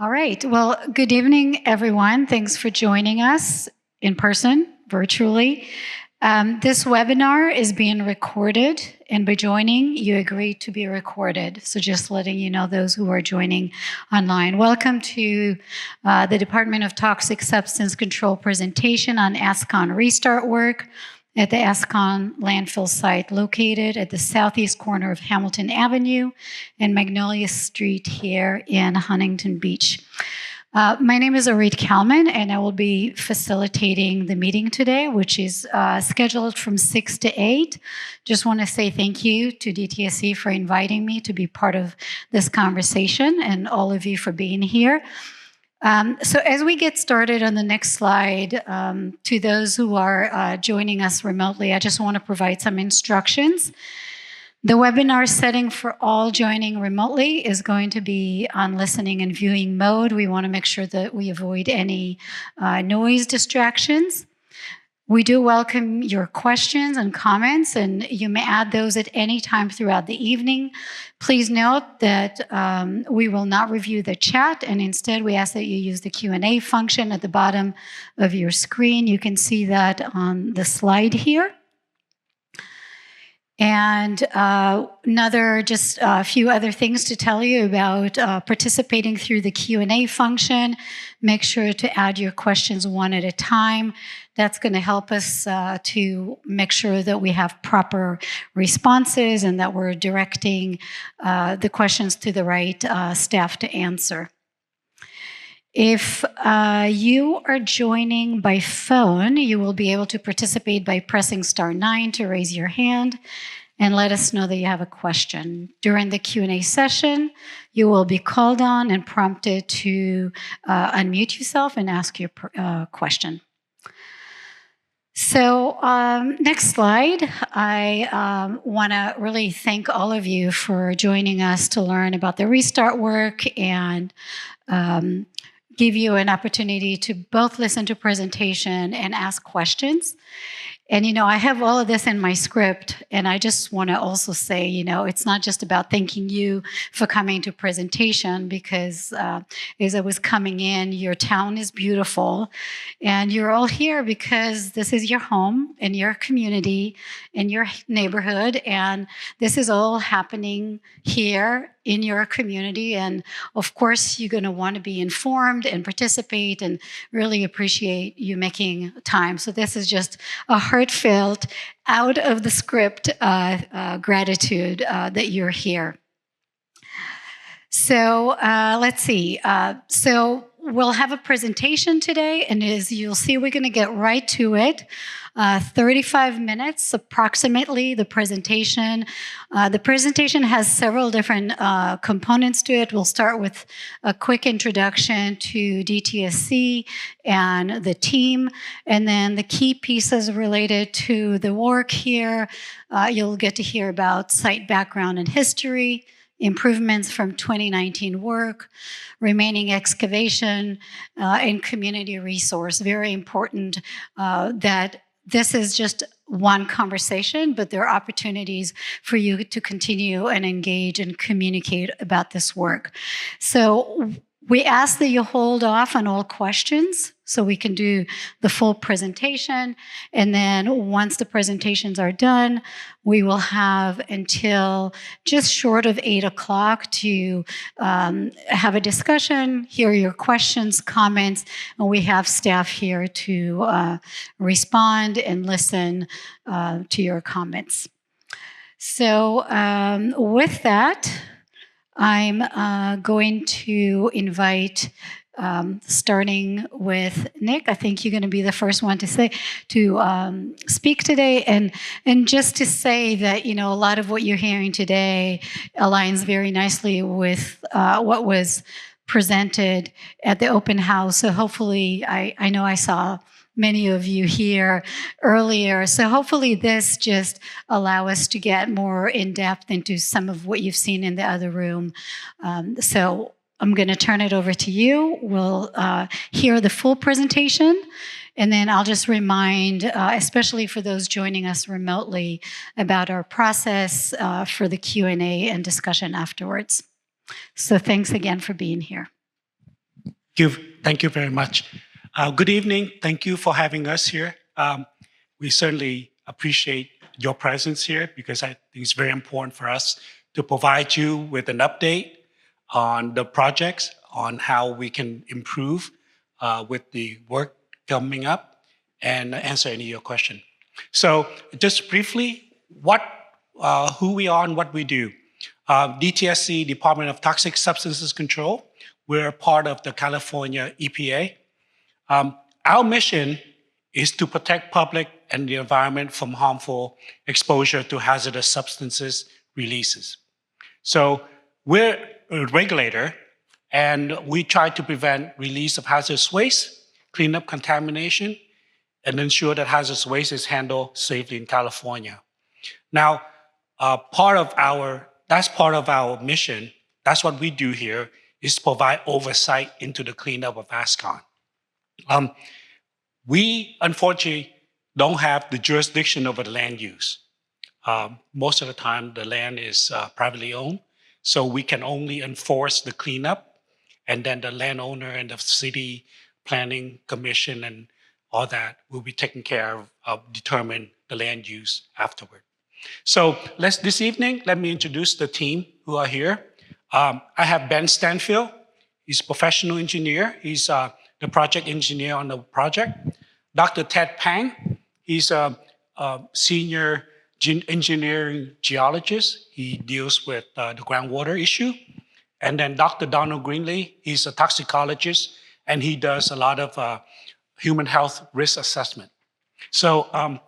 All right. Well, good evening, everyone. Thanks for joining us in person, virtually. This webinar is being recorded, and by joining, you agree to be recorded. So just letting you know, those who are joining online. Welcome to the Department of Toxic Substance Control presentation on Ascon restart work at the Ascon Landfill site located at the southeast corner of Hamilton Avenue and Magnolia Street here in Huntington Beach. My name is Orit Kalman, and I will be facilitating the meeting today, which is scheduled from 6 to 8. Just want to say thank you to DTSC for inviting me to be part of this conversation and all of you for being here. So as we get started on the next slide, to those who are joining us remotely, I just want to provide some instructions. The webinar setting for all joining remotely is going to be on listening and viewing mode. We want to make sure that we avoid any noise distractions. We do welcome your questions and comments, and you may add those at any time throughout the evening. Please note that we will not review the chat, and instead we ask that you use the Q&A function at the bottom of your screen. You can see that on the slide here. And just a few other things to tell you about participating through the Q&A function. Make sure to add your questions one at a time. That's going to help us to make sure that we have proper responses and that we're directing the questions to the right staff to answer. If you are joining by phone, you will be able to participate by pressing *9 to raise your hand and let us know that you have a question. During the Q&A session, you will be called on and prompted to unmute yourself and ask your question. So next slide, I want to really thank all of you for joining us to learn about the restart work and give you an opportunity to both listen to presentation and ask questions. And, I have all of this in my script, and I just want to also say, it's not just about thanking you for coming to presentation, because as I was coming in, your town is beautiful, and you're all here because this is your home and your community and your neighborhood, and this is all happening here in your community. And of course, you're going to want to be informed and participate, and really appreciate you making time. So this is just a heartfelt, out of the script gratitude that you're here. So let's see. So we'll have a presentation today, and as you'll see, we're going to get right to it. 35 minutes approximately, the presentation. The presentation has several different components to it. We'll start with a quick introduction to DTSC and the team, and then the key pieces related to the work here. You'll get to hear about site background and history, improvements from 2019 work, remaining excavation, and community resource. Very important that this is just one conversation, but there are opportunities for you to continue and engage and communicate about this work. So we ask that you hold off on all questions so we can do the full presentation. And then once the presentations are done, we will have until just short of 8 o'clock to have a discussion, hear your questions, comments, and we have staff here to respond and listen to your comments. So with that, I'm going to invite, starting with Nick. I think you're going to be the first one to speak today, and just to say that a lot of what you're hearing today aligns very nicely with what was presented at the open house. So hopefully, I know I saw many of you here earlier. So hopefully this just allow us to get more in depth into some of what you've seen in the other room. So I'm going to turn it over to you. We'll hear the full presentation, and then I'll just remind, especially for those joining us remotely, about our process for the Q&A and discussion afterwards. So thanks again for being here. Thank you very much. Good evening. Thank you for having us here. We certainly appreciate your presence here because I think it's very important for us to provide you with an update on the projects, on how we can improve with the work coming up, and answer any of your questions. So just briefly, who we are and what we do. DTSC, Department of Toxic Substances Control, we're part of the California EPA. Our mission is to protect public and the environment from harmful exposure to hazardous substances releases. So we're a regulator, and we try to prevent release of hazardous waste, clean up contamination, and ensure that hazardous waste is handled safely in California. Now, that's part of our mission. That's what we do here, is provide oversight into the cleanup of Ascon. We, unfortunately, don't have the jurisdiction over the land use. Most of the time, the land is privately owned, so we can only enforce the cleanup, and then the landowner and the city planning commission and all that will be taken care of determine the land use afterward. So this evening, let me introduce the team who are here. I have Ben Stanfield. He's a professional engineer. He's the project engineer on the project. Dr. Ted Pang, he's a senior engineering geologist. He deals with the groundwater issue. And then Dr. Donald Greenlee, he's a toxicologist, and he does a lot of human health risk assessment. So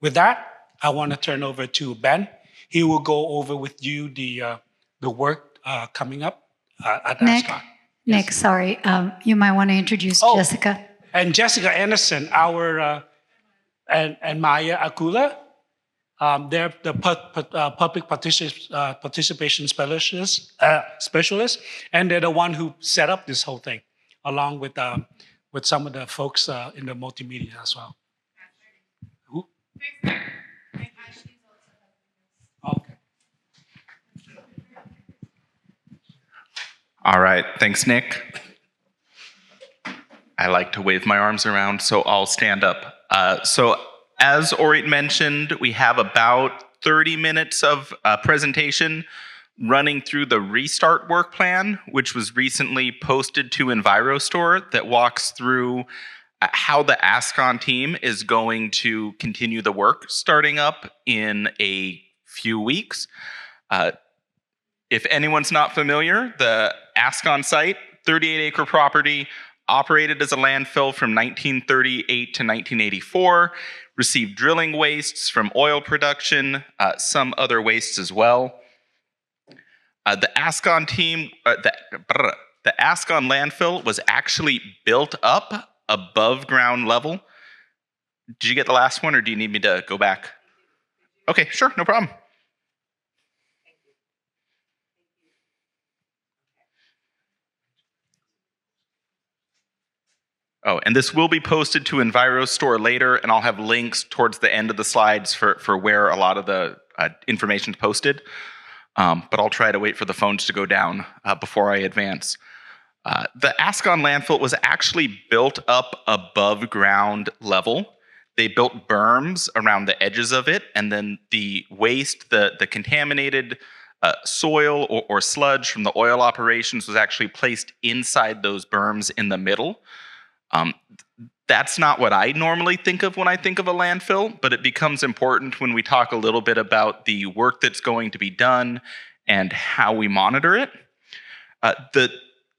with that, I want to turn over to Ben. He will go over with you the work coming up at Ascon. Nick, sorry, you might want to introduce Jessica. And Jessica Anderson, and Maya Akula, they're the public participation specialists, and they're the one who set up this whole thing, along with some of the folks in the multimedia as well. Who? Okay. All right, thanks, Nick. I like to wave my arms around, so I'll stand up. So as Orit mentioned, we have about 30 minutes of presentation running through the Restart work plan, which was recently posted to EnviroStore, that walks through how the Ascon team is going to continue the work starting up in a few weeks. If anyone's not familiar, the Ascon site, 38-acre property, operated as a landfill from 1938 to 1984, received drilling wastes from oil production, some other wastes as well. The Ascon team, the Ascon landfill was actually built up above ground level. Did you get the last one, or do you need me to go back? Okay, sure, no problem. Oh, and this will be posted to EnviroStore later, and I'll have links towards the end of the slides for where a lot of the information is posted. But I'll try to wait for the phones to go down before I advance. The Ascon landfill was actually built up above ground level. They built berms around the edges of it, and then the waste, the contaminated soil or sludge from the oil operations was actually placed inside those berms in the middle. That's not what I normally think of when I think of a landfill, but it becomes important when we talk a little bit about the work that's going to be done and how we monitor it. The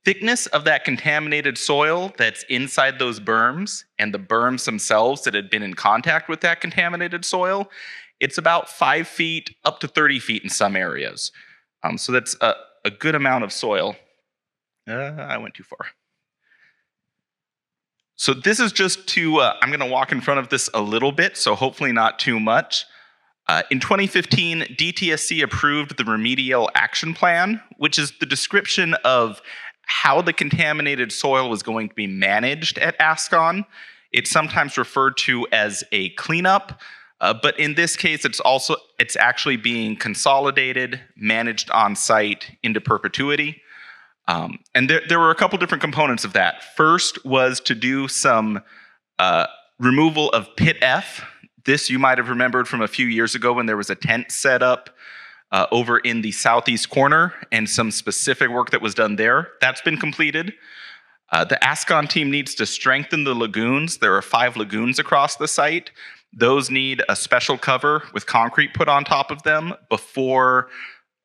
thickness of that contaminated soil that's inside those berms and the berms themselves that had been in contact with that contaminated soil, it's about 5 feet up to 30 feet in some areas. So that's a good amount of soil. I went too far. So this is just to, I'm going to walk in front of this a little bit, so hopefully not too much. In 2015, DTSC approved the Remedial Action Plan, which is the description of how the contaminated soil was going to be managed at Ascon. It's sometimes referred to as a cleanup, but in this case, it's actually being consolidated, managed on site into perpetuity. And there were a couple different components of that. First was to do some removal of pit F. This you might have remembered from a few years ago when there was a tent set up over in the southeast corner and some specific work that was done there. That's been completed. The Ascon team needs to strengthen the lagoons. There are 5 lagoons across the site. Those need a special cover with concrete put on top of them before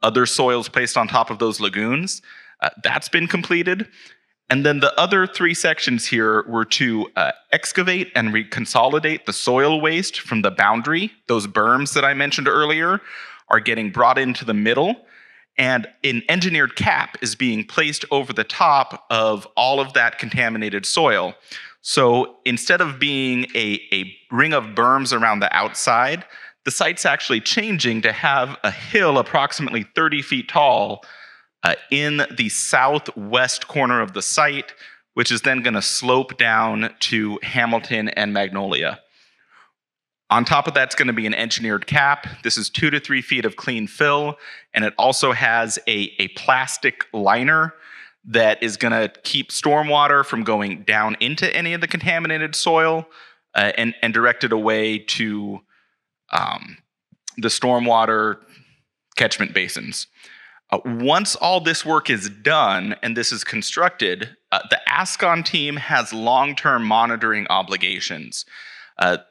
other soils placed on top of those lagoons. That's been completed. And then the other 3 sections here were to excavate and reconsolidate the soil waste from the boundary. Those berms that I mentioned earlier are getting brought into the middle, and an engineered cap is being placed over the top of all of that contaminated soil. So instead of being a ring of berms around the outside, the site's actually changing to have a hill approximately 30 feet tall in the southwest corner of the site, which is then going to slope down to Hamilton and Magnolia. On top of that's going to be an engineered cap. This is 2 to 3 feet of clean fill, and it also has a plastic liner that is going to keep stormwater from going down into any of the contaminated soil and direct it away to the stormwater catchment basins. Once all this work is done and this is constructed, the Ascon team has long-term monitoring obligations.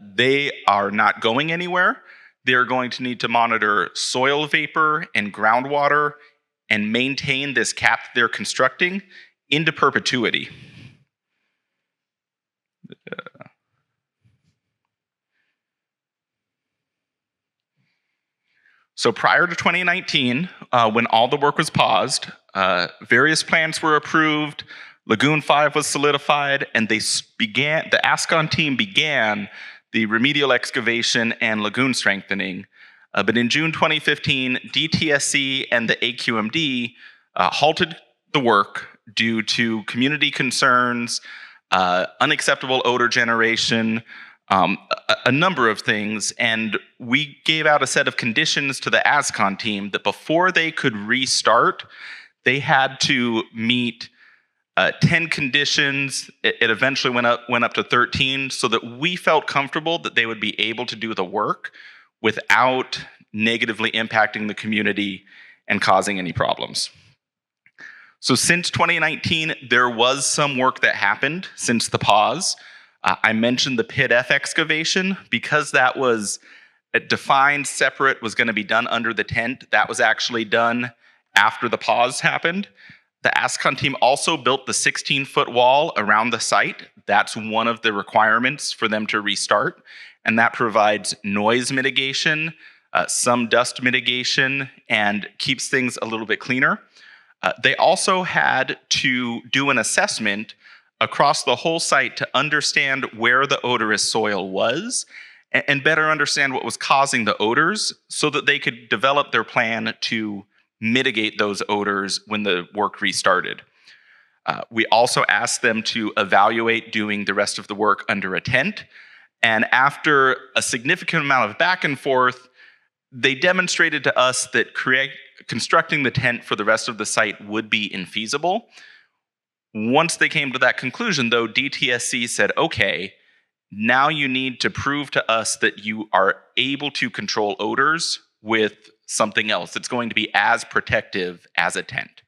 They are not going anywhere. They're going to need to monitor soil vapor and groundwater and maintain this cap they're constructing into perpetuity. So prior to 2019, when all the work was paused, various plans were approved, Lagoon 5 was solidified, and the Ascon team began the remedial excavation and lagoon strengthening. But in June 2015, DTSC and the AQMD halted the work due to community concerns, unacceptable odor generation, a number of things, and we gave out a set of conditions to the Ascon team that before they could restart, they had to meet 10 conditions. It eventually went up to 13, so that we felt comfortable that they would be able to do the work without negatively impacting the community and causing any problems. So since 2019, there was some work that happened since the pause. I mentioned the pit F excavation because that was defined separate, was going to be done under the tent. That was actually done after the pause happened. The Ascon team also built the 16-foot wall around the site. That's one of the requirements for them to restart, and that provides noise mitigation, some dust mitigation, and keeps things a little bit cleaner. They also had to do an assessment across the whole site to understand where the odorous soil was and better understand what was causing the odors so that they could develop their plan to mitigate those odors when the work restarted. We also asked them to evaluate doing the rest of the work under a tent. And after a significant amount of back and forth, they demonstrated to us that constructing the tent for the rest of the site would be infeasible. Once they came to that conclusion, though, DTSC said, okay, now you need to prove to us that you are able to control odors with something else that's going to be as protective as a tent.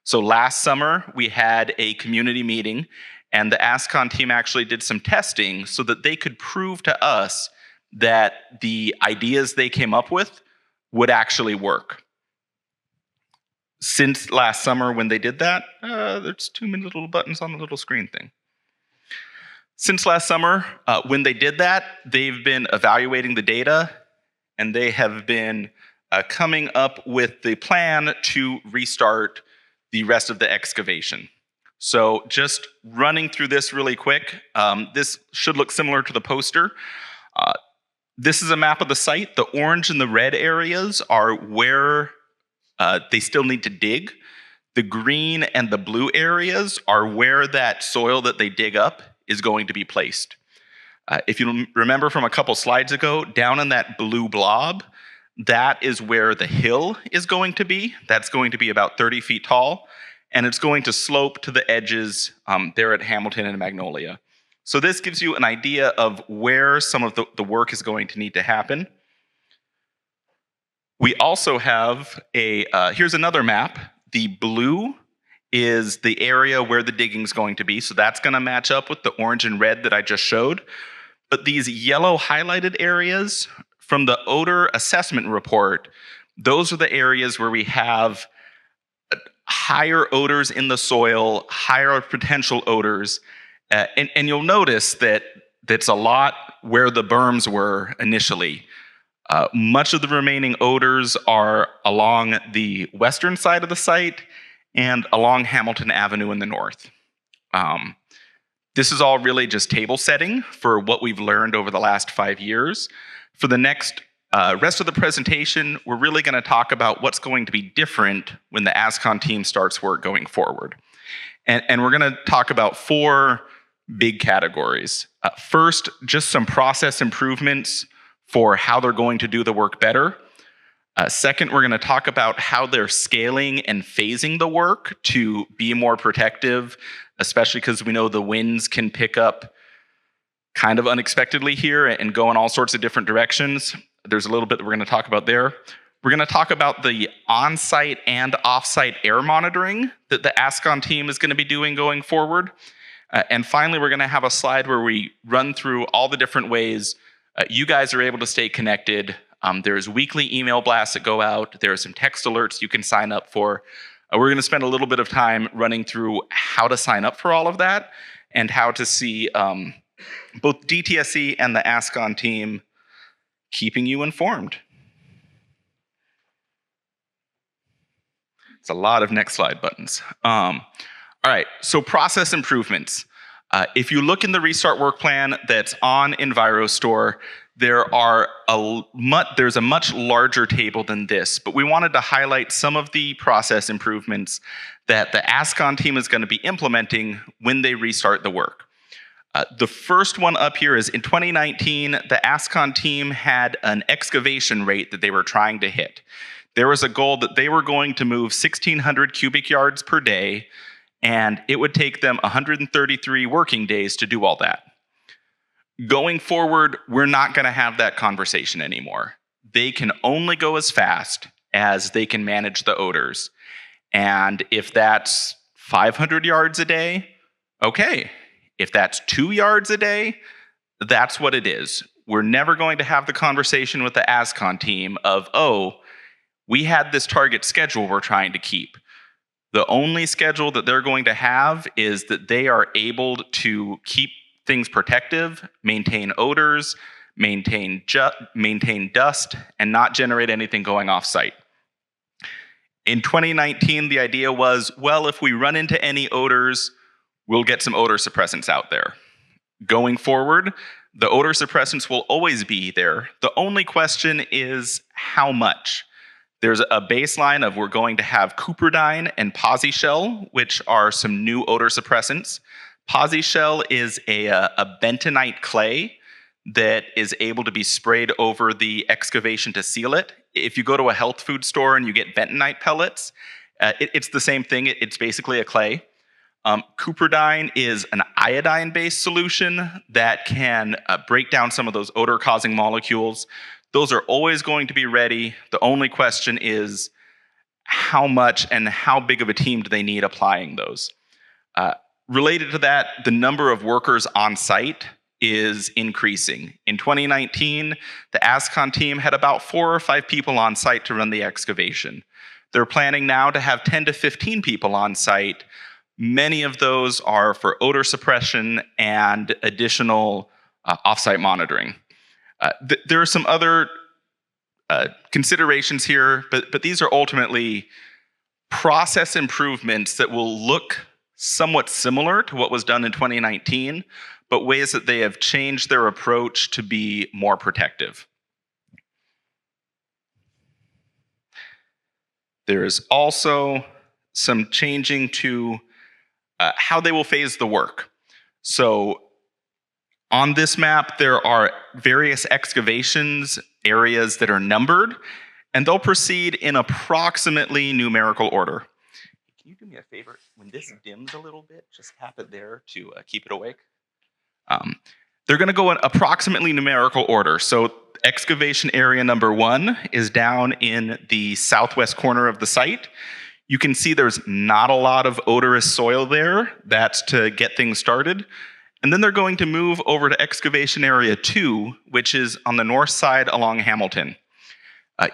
So last summer, we had a community meeting, and the Ascon team actually did some testing so that they could prove to us that the ideas they came up with would actually work. Since last summer when they did that, there's too many little buttons on the little screen thing. Since last summer, when they did that, they've been evaluating the data, and they have been coming up with the plan to restart the rest of the excavation. So just running through this really quick, this should look similar to the poster. This is a map of the site. The orange and the red areas are where they still need to dig. The green and the blue areas are where that soil that they dig up is going to be placed. If you remember from a couple slides ago, down in that blue blob, that is where the hill is going to be. That's going to be about 30 feet tall. and it's going to slope to the edges there at Hamilton and Magnolia. So this gives you an idea of where some of the work is going to need to happen. We also have here's another map. The blue is the area where the digging is going to be, so that's going to match up with the orange and red that I just showed. But these yellow highlighted areas from the odor assessment report, those are the areas where we have higher odors in the soil, higher potential odors, and you'll notice that that's a lot where the berms were initially. Much of the remaining odors are along the western side of the site and along Hamilton Avenue in the north. This is all really just table setting for what we've learned over the last 5 years. For the next rest of the presentation, we're really going to talk about what's going to be different when the Ascon team starts work going forward. And we're going to talk about 4 big categories. First, just some process improvements for how they're going to do the work better. Second, we're going to talk about how they're scaling and phasing the work to be more protective, especially because we know the winds can pick up kind of unexpectedly here and go in all sorts of different directions. There's a little bit that we're going to talk about there. We're going to talk about the on-site and off-site air monitoring that the Ascon team is going to be doing going forward. And finally, we're going to have a slide where we run through all the different ways you guys are able to stay connected. There's weekly email blasts that go out. There are some text alerts you can sign up for. We're going to spend a little bit of time running through how to sign up for all of that and how to see both DTSC and the Ascon team keeping you informed. It's a lot of next slide buttons. All right, so process improvements. If you look in the restart work plan that's on EnviroStore, there's a much larger table than this, but we wanted to highlight some of the process improvements that the Ascon team is going to be implementing when they restart the work. The first one up here is in 2019, the Ascon team had an excavation rate that they were trying to hit. There was a goal that they were going to move 1,600 cubic yards per day, and it would take them 133 working days to do all that. Going forward, we're not going to have that conversation anymore. They can only go as fast as they can manage the odors. And if that's 500 yards a day, okay. If that's 2 yards a day, that's what it is. We're never going to have the conversation with the Ascon team of, oh, we had this target schedule we're trying to keep. The only schedule that they're going to have is that they are able to keep things protective, maintain odors, maintain dust, and not generate anything going off-site. In 2019, the idea was, well, if we run into any odors, we'll get some odor suppressants out there. Going forward, the odor suppressants will always be there. The only question is how much. There's a baseline of we're going to have Cupridine and Posi-Shell, which are some new odor suppressants. Posi-Shell is a bentonite clay that is able to be sprayed over the excavation to seal it. If you go to a health food store and you get bentonite pellets, it's the same thing. It's basically a clay. Cupridine is an iodine-based solution that can break down some of those odor-causing molecules. Those are always going to be ready. The only question is how much and how big of a team do they need applying those? Related to that, the number of workers on site is increasing. In 2019, the Ascon team had about 4 or 5 people on site to run the excavation. They're planning now to have 10 to 15 people on site. Many of those are for odor suppression and additional off-site monitoring. There are some other considerations here, but these are ultimately process improvements that will look somewhat similar to what was done in 2019, but ways that they have changed their approach to be more protective. There is also some changing to how they will phase the work. So on this map, there are various excavations, areas that are numbered, and they'll proceed in approximately numerical order. can you do me a favor? When this dims a little bit, just tap it there to keep it awake. They're going to go in approximately numerical order. So excavation area number 1 is down in the southwest corner of the site. You can see there's not a lot of odorous soil there. That's to get things started. And then they're going to move over to excavation area 2, which is on the north side along Hamilton.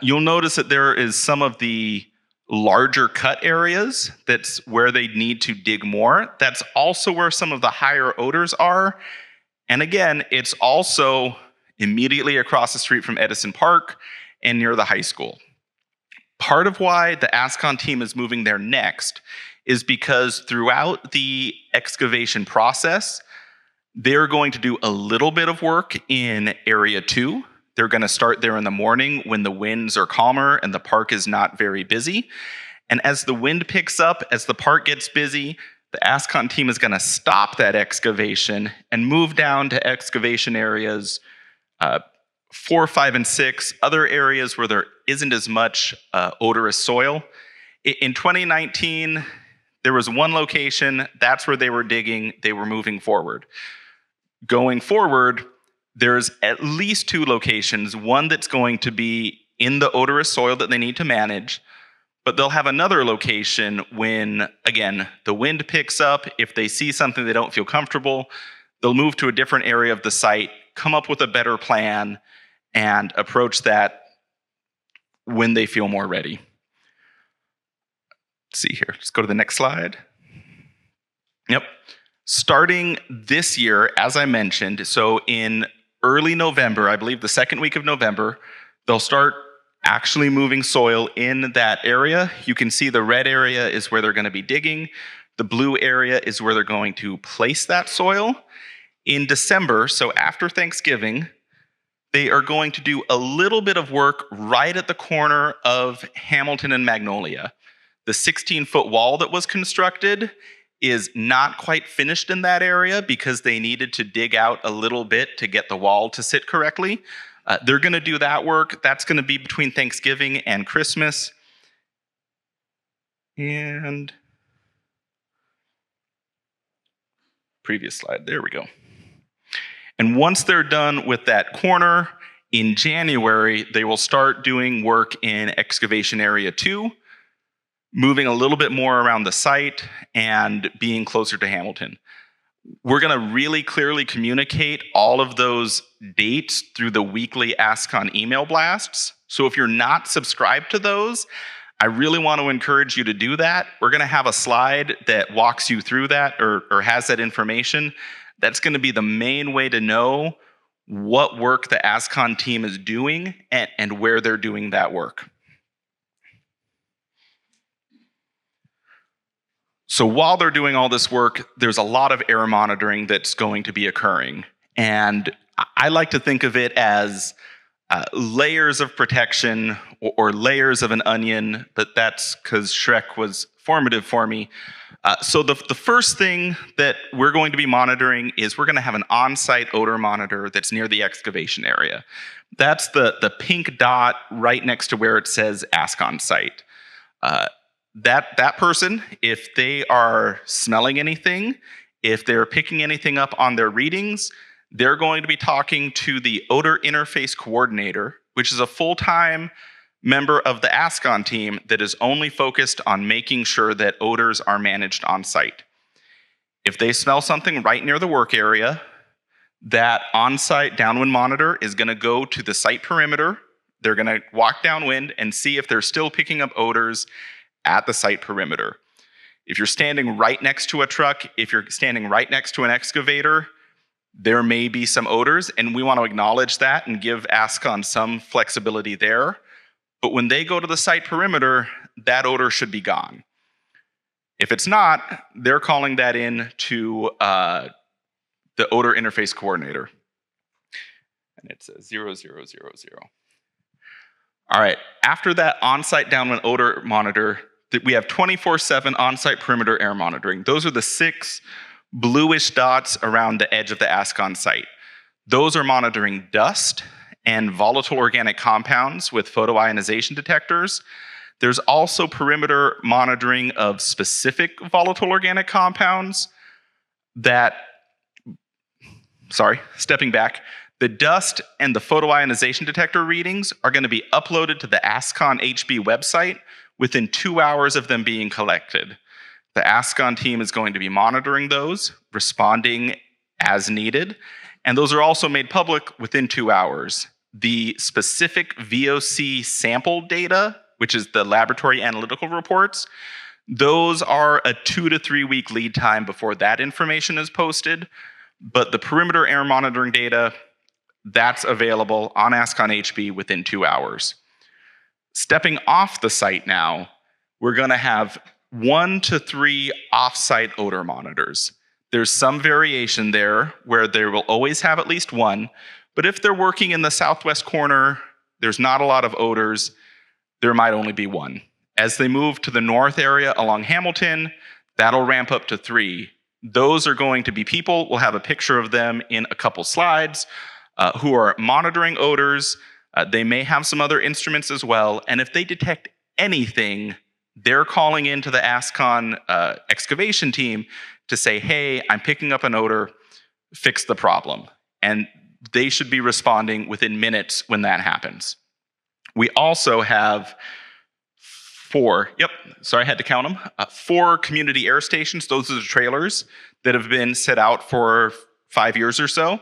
You'll notice that there is some of the larger cut areas. That's where they need to dig more. That's also where some of the higher odors are. And again, it's also immediately across the street from Edison Park and near the high school. Part of why the Ascon team is moving there next is because throughout the excavation process, they're going to do a little bit of work in Area 2. They're going to start there in the morning when the winds are calmer and the park is not very busy. And as the wind picks up, as the park gets busy, the Ascon team is going to stop that excavation and move down to excavation areas 4, 5, and 6, other areas where there isn't as much odorous soil. In 2019, there was one location, that's where they were digging, they were moving forward. Going forward, there's at least 2 locations, one that's going to be in the odorous soil that they need to manage, but they'll have another location when, again, the wind picks up. If they see something they don't feel comfortable, they'll move to a different area of the site, come up with a better plan, and approach that when they feel more ready. Let's see here. Let's go to the next slide. Yep. Starting this year, as I mentioned, so in early November, I believe the second week of November, they'll start actually moving soil in that area. You can see the red area is where they're going to be digging. The blue area is where they're going to place that soil. In December, so after Thanksgiving, they are going to do a little bit of work right at the corner of Hamilton and Magnolia. The 16-foot wall that was constructed is not quite finished in that area because they needed to dig out a little bit to get the wall to sit correctly. They're going to do that work. That's going to be between Thanksgiving and Christmas. And previous slide, there we go. And once they're done with that corner, in January, they will start doing work in excavation area 2, moving a little bit more around the site and being closer to Hamilton. We're going to really clearly communicate all of those dates through the weekly Ascon email blasts. So if you're not subscribed to those, I really want to encourage you to do that. We're going to have a slide that walks you through that or has that information. That's going to be the main way to know what work the Ascon team is doing and where they're doing that work. So while they're doing all this work, there's a lot of air monitoring that's going to be occurring. And I like to think of it as layers of protection or layers of an onion, but that's because Shrek was formative for me. So the first thing that we're going to be monitoring is we're going to have an on-site odor monitor that's near the excavation area. That's the pink dot right next to where it says Ascon site. That person, if they are smelling anything, if they're picking anything up on their readings, they're going to be talking to the odor interface coordinator, which is a full-time member of the Ascon team that is only focused on making sure that odors are managed on site. If they smell something right near the work area, that on-site downwind monitor is going to go to the site perimeter. They're going to walk downwind and see if they're still picking up odors at the site perimeter. If you're standing right next to a truck, if you're standing right next to an excavator, there may be some odors, and we want to acknowledge that and give Ascon some flexibility there. But when they go to the site perimeter, that odor should be gone. If it's not, they're calling that in to the odor interface coordinator. And it's a 0000. All right, after that on-site downwind odor monitor, we have 24/7 on-site perimeter air monitoring. Those are the 6 bluish dots around the edge of the Ascon site. Those are monitoring dust and volatile organic compounds with photoionization detectors. There's also perimeter monitoring of specific volatile organic compounds that, stepping back, the dust and the photoionization detector readings are going to be uploaded to the Ascon HB website within 2 hours of them being collected. The Ascon team is going to be monitoring those, responding as needed, and those are also made public within 2 hours. The specific VOC sample data, which is the laboratory analytical reports, those are a 2 to 3 week lead time before that information is posted. But the perimeter air monitoring data, that's available on Ascon HB within 2 hours. Stepping off the site now, we're going to have 1 to 3 off-site odor monitors. There's some variation there where they will always have at least one, but if they're working in the southwest corner, there's not a lot of odors, there might only be one. As they move to the north area along Hamilton, that'll ramp up to 3. Those are going to be people, we'll have a picture of them in a couple slides, who are monitoring odors. They may have some other instruments as well, and if they detect anything, they're calling into the Ascon excavation team to say, hey, I'm picking up an odor, fix the problem. And they should be responding within minutes when that happens. We also have 4, I had to count them, 4 community air stations. Those are the trailers that have been set out for 5 years or so.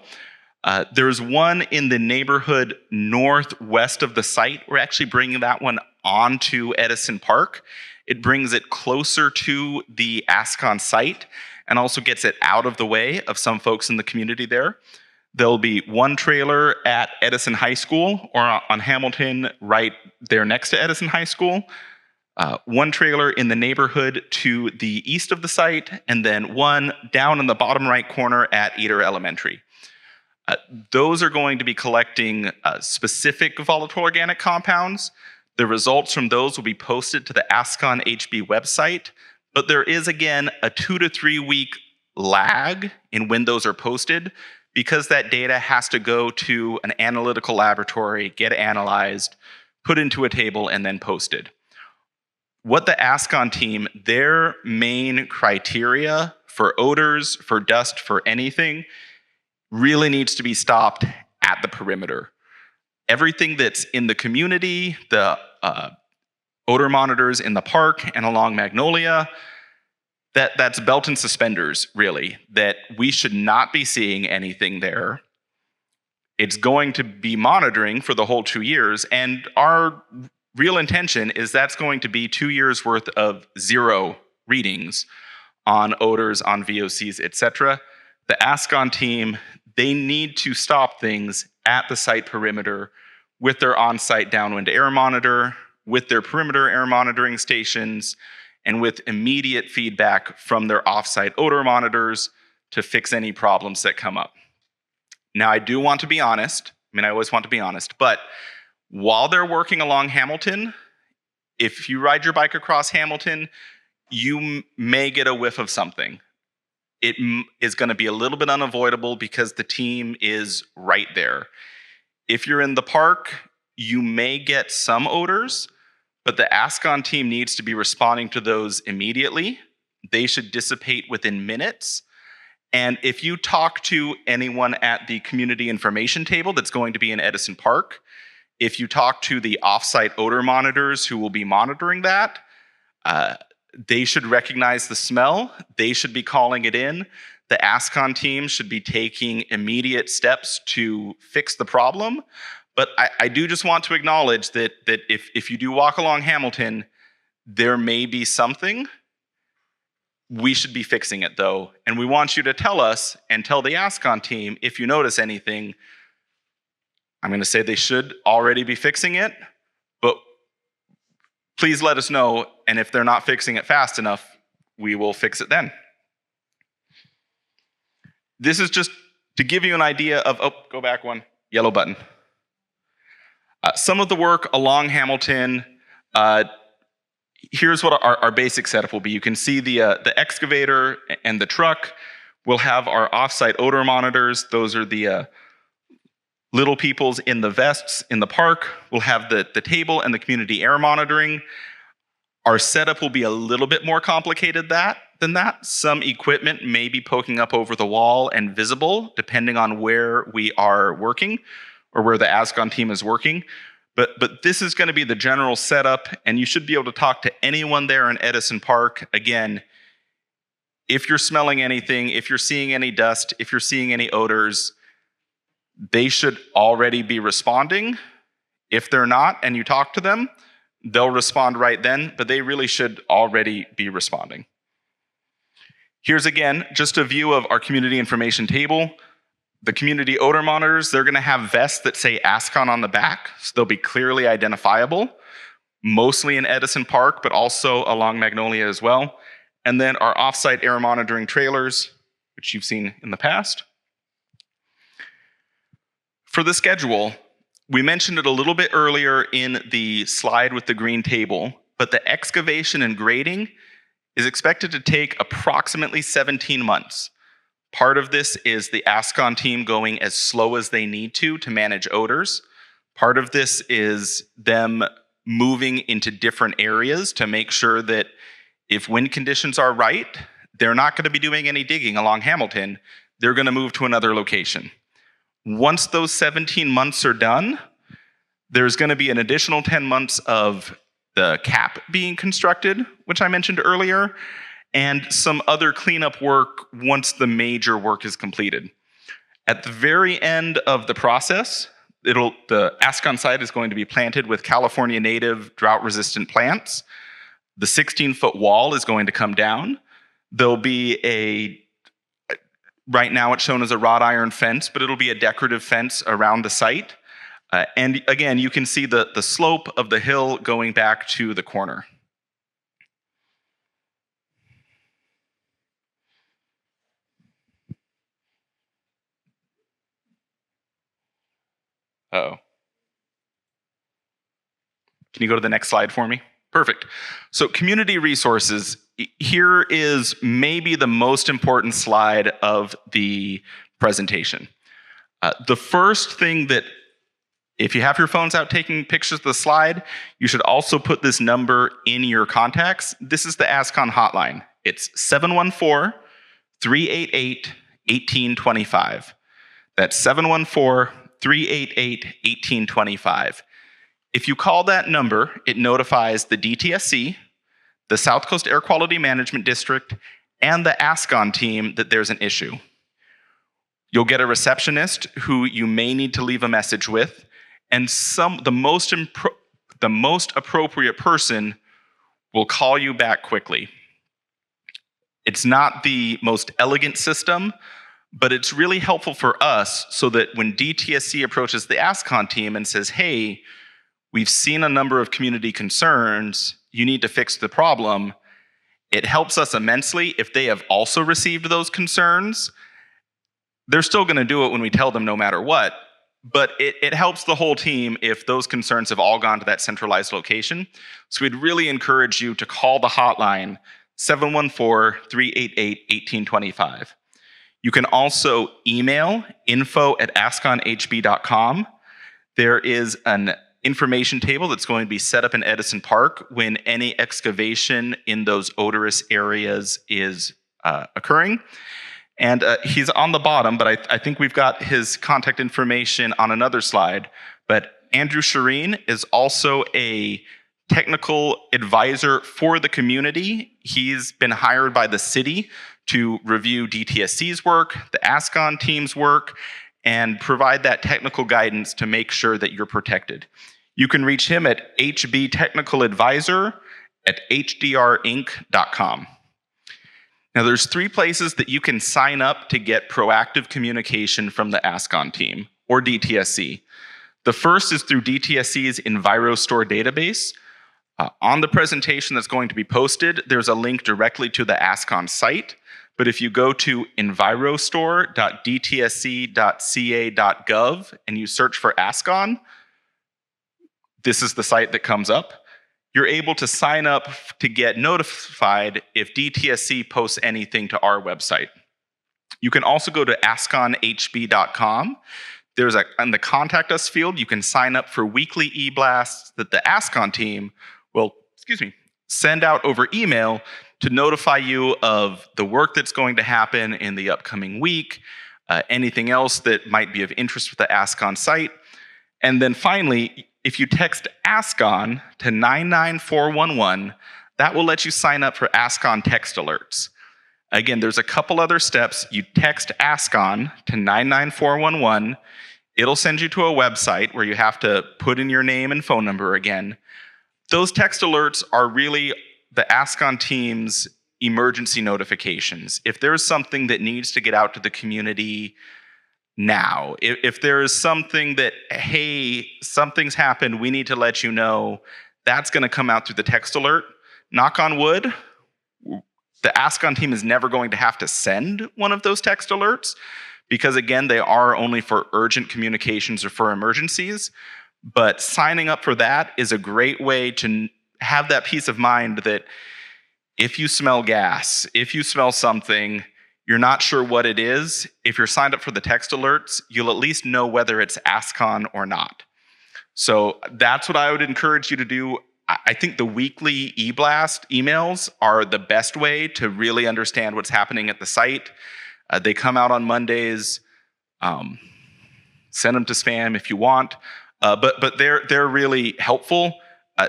There's one in the neighborhood northwest of the site. We're actually bringing that one onto Edison Park. It brings it closer to the Ascon site and also gets it out of the way of some folks in the community there. There'll be one trailer at Edison High School or on Hamilton right there next to Edison High School. One trailer in the neighborhood to the east of the site, and then one down in the bottom right corner at Eder Elementary. Those are going to be collecting specific volatile organic compounds. The results from those will be posted to the Ascon HB website, but there is, again, a 2 to 3 week lag in when those are posted because that data has to go to an analytical laboratory, get analyzed, put into a table, and then posted. What the Ascon team, their main criteria for odors, for dust, for anything, really needs to be stopped at the perimeter. Everything that's in the community, the odor monitors in the park and along Magnolia, that's belt and suspenders, really, that we should not be seeing anything there. It's going to be monitoring for the whole 2 years, and our real intention is that's going to be 2 years worth of 0 readings on odors, on VOCs, etc. The Ascon team, they need to stop things at the site perimeter with their on-site downwind air monitor, with their perimeter air monitoring stations, and with immediate feedback from their off-site odor monitors to fix any problems that come up. Now, I do want to be honest. I always want to be honest, but while they're working along Hamilton, if you ride your bike across Hamilton, you may get a whiff of something. It is going to be a little bit unavoidable because the team is right there. If you're in the park, you may get some odors, but the Ascon team needs to be responding to those immediately. They should dissipate within minutes. And if you talk to anyone at the community information table that's going to be in Edison Park, if you talk to the off-site odor monitors who will be monitoring that, they should recognize the smell. They should be calling it in. The Ascon team should be taking immediate steps to fix the problem. But I do just want to acknowledge that if you do walk along Hamilton, there may be something. We should be fixing it, though. And we want you to tell us and tell the Ascon team if you notice anything. I'm going to say they should already be fixing it, but please let us know. And if they're not fixing it fast enough, we will fix it then. This is just to give you an idea of, go back one, yellow button. Some of the work along Hamilton, here's what our basic setup will be. You can see the excavator and the truck. We'll have our off-site odor monitors. Those are the little peoples in the vests in the park. We'll have the table and the community air monitoring. Our setup will be a little bit more complicated than that. Some equipment may be poking up over the wall and visible, depending on where we are working or where the Ascon team is working. But this is going to be the general setup, and you should be able to talk to anyone there in Edison Park. Again, if you're smelling anything, if you're seeing any dust, if you're seeing any odors, they should already be responding. If they're not, and you talk to them, they'll respond right then, but they really should already be responding. Here's again, just a view of our community information table. The community odor monitors, they're gonna have vests that say Ascon on the back, so they'll be clearly identifiable, mostly in Edison Park, but also along Magnolia as well. And then our offsite air monitoring trailers, which you've seen in the past. For the schedule, we mentioned it a little bit earlier in the slide with the green table, but the excavation and grading is expected to take approximately 17 months. Part of this is the Ascon team going as slow as they need to manage odors. Part of this is them moving into different areas to make sure that if wind conditions are right, they're not going to be doing any digging along Hamilton. They're going to move to another location. Once those 17 months are done, there's going to be an additional 10 months of the cap being constructed, which I mentioned earlier, and some other cleanup work once the major work is completed. At the very end of the process, the Ascon site is going to be planted with California native drought-resistant plants. The 16-foot wall is going to come down. There'll be right now it's shown as a wrought iron fence, but it'll be a decorative fence around the site. And again, you can see the slope of the hill going back to the corner. Uh-oh. Can you go to the next slide for me? Perfect. So community resources. Here is maybe the most important slide of the presentation. The first thing that, if you have your phones out taking pictures of the slide, you should also put this number in your contacts. This is the Ascon hotline. It's 714-388-1825. That's 714-388-1825. If you call that number, it notifies the DTSC, the South Coast Air Quality Management District, and the Ascon team that there's an issue. You'll get a receptionist who you may need to leave a message with, and the most appropriate person will call you back quickly. It's not the most elegant system, but it's really helpful for us so that when DTSC approaches the Ascon team and says, hey, we've seen a number of community concerns, you need to fix the problem, it helps us immensely if they have also received those concerns. They're still going to do it when we tell them no matter what, but it helps the whole team if those concerns have all gone to that centralized location. So we'd really encourage you to call the hotline 714-388-1825. You can also email info@asconhb.com. There is an information table that's going to be set up in Edison Park when any excavation in those odorous areas is occurring. And he's on the bottom, but I think we've got his contact information on another slide. But Andrew Shireen is also a technical advisor for the community. He's been hired by the city to review DTSC's work, the Ascon team's work, and provide that technical guidance to make sure that you're protected. You can reach him at hbtechnicaladvisor@hdrinc.com. Now, there's 3 places that you can sign up to get proactive communication from the Ascon team, or DTSC. The first is through DTSC's EnviroStore database. On the presentation that's going to be posted, there's a link directly to the Ascon site. But if you go to envirostore.dtsc.ca.gov and you search for Ascon, this is the site that comes up. You're able to sign up to get notified if DTSC posts anything to our website. You can also go to asconhb.com. There's in the contact us field, you can sign up for weekly e-blasts that the Ascon team will, send out over email to notify you of the work that's going to happen in the upcoming week, anything else that might be of interest with the Ascon site. And then finally, if you text Ascon to 99411, that will let you sign up for Ascon text alerts. Again, there's a couple other steps. You text Ascon to 99411. It'll send you to a website where you have to put in your name and phone number again. Those text alerts are really the Ascon team's emergency notifications. If there's something that needs to get out to the community now, if there is something that, hey, something's happened, we need to let you know, that's going to come out through the text alert. Knock on wood, the Ascon team is never going to have to send one of those text alerts because, again, they are only for urgent communications or for emergencies. But signing up for that is a great way to have that peace of mind that if you smell gas, if you smell something, you're not sure what it is, if you're signed up for the text alerts, you'll at least know whether it's Ascon or not. So that's what I would encourage you to do. I think the weekly e-blast emails are the best way to really understand what's happening at the site. They come out on Mondays. Send them to spam if you want. But they're really helpful.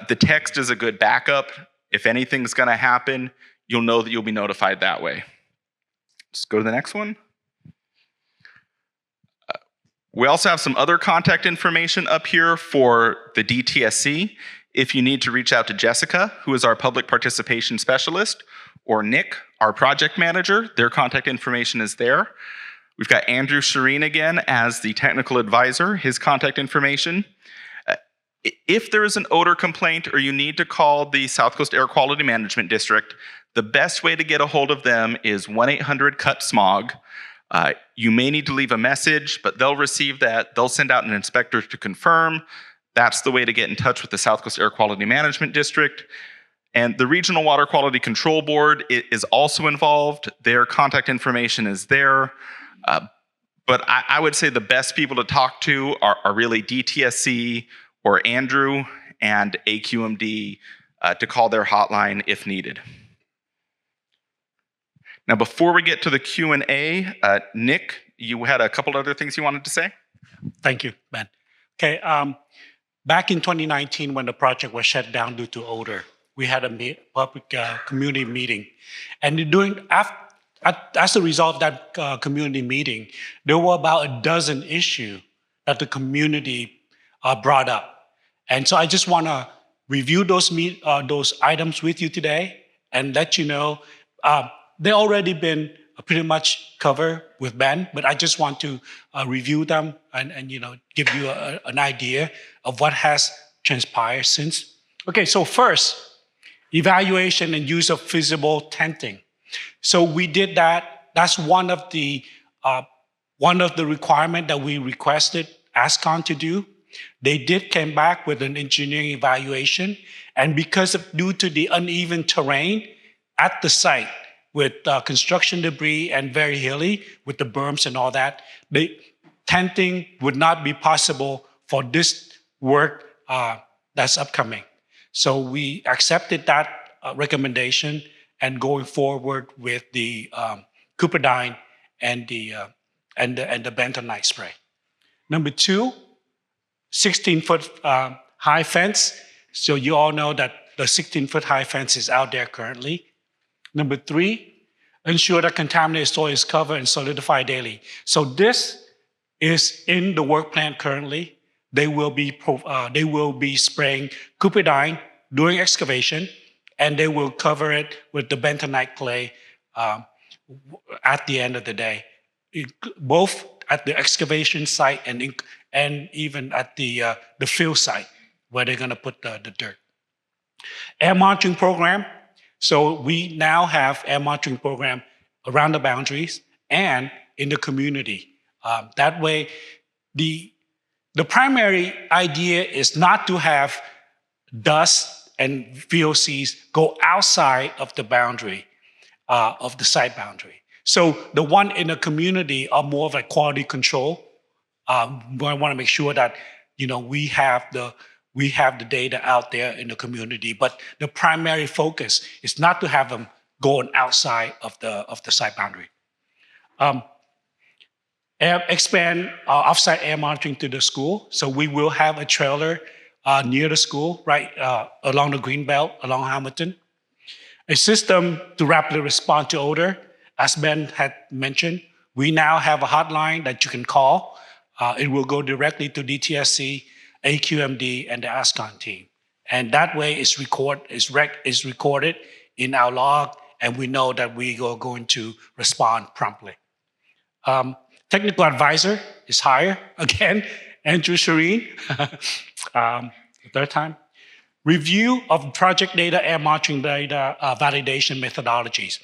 The text is a good backup. If anything's going to happen, you'll know that you'll be notified that way. Let's go to the next one. We also have some other contact information up here for the DTSC. If you need to reach out to Jessica, who is our public participation specialist, or Nick, our project manager, their contact information is there. We've got Andrew Shireen again as the technical advisor, his contact information. If there is an odor complaint or you need to call the South Coast Air Quality Management District, the best way to get a hold of them is 1-800-CUT-SMOG. You may need to leave a message, but they'll receive that. They'll send out an inspector to confirm. That's the way to get in touch with the South Coast Air Quality Management District. And the Regional Water Quality Control Board is also involved. Their contact information is there. But I would say the best people to talk to are really DTSC or Andrew and AQMD to call their hotline if needed. Now, before we get to the Q&A, Nick, you had a couple other things you wanted to say? Thank you, Ben. Okay, back in 2019 when the project was shut down due to odor, we had a public community meeting. And as a result of that community meeting, there were about a dozen issues that the community brought up. And so I just want to review those items with you today and let you know they've already been pretty much covered with Ben, but I just want to review them and give you an idea of what has transpired since. Okay, so first, evaluation and use of feasible tenting. So we did that. That's one of the requirements that we requested Ascon to do. They came back with an engineering evaluation, and due to the uneven terrain at the site with construction debris and very hilly with the berms and all that, the tenting would not be possible for this work that's upcoming. So we accepted that recommendation and going forward with the Cupidine and the bentonite spray. Number two, 16-foot high fence. So you all know that the 16-foot high fence is out there currently. Number three, ensure that contaminated soil is covered and solidified daily. So this is in the work plan currently. They will be spraying Cupidine during excavation, and they will cover it with the bentonite clay at the end of the day, both at the excavation site and even at the field site where they're going to put the dirt. Air monitoring program. So we now have air monitoring program around the boundaries and in the community. That way, the primary idea is not to have dust and VOCs go outside of the boundary, of the site boundary. So the one in the community are more of a quality control. We want to make sure that we have we have the data out there in the community. But the primary focus is not to have them going outside of the site boundary. Expand offsite air monitoring to the school. So we will have a trailer near the school, right along the green belt, along Hamilton. A system to rapidly respond to odor. As Ben had mentioned, we now have a hotline that you can call. It will go directly to DTSC, AQMD, and the Ascon team. And that way it's recorded in our log, and we know that we are going to respond promptly. Technical advisor is hired, again, Andrew Shireen, third time. Review of project data, air monitoring data, validation methodologies.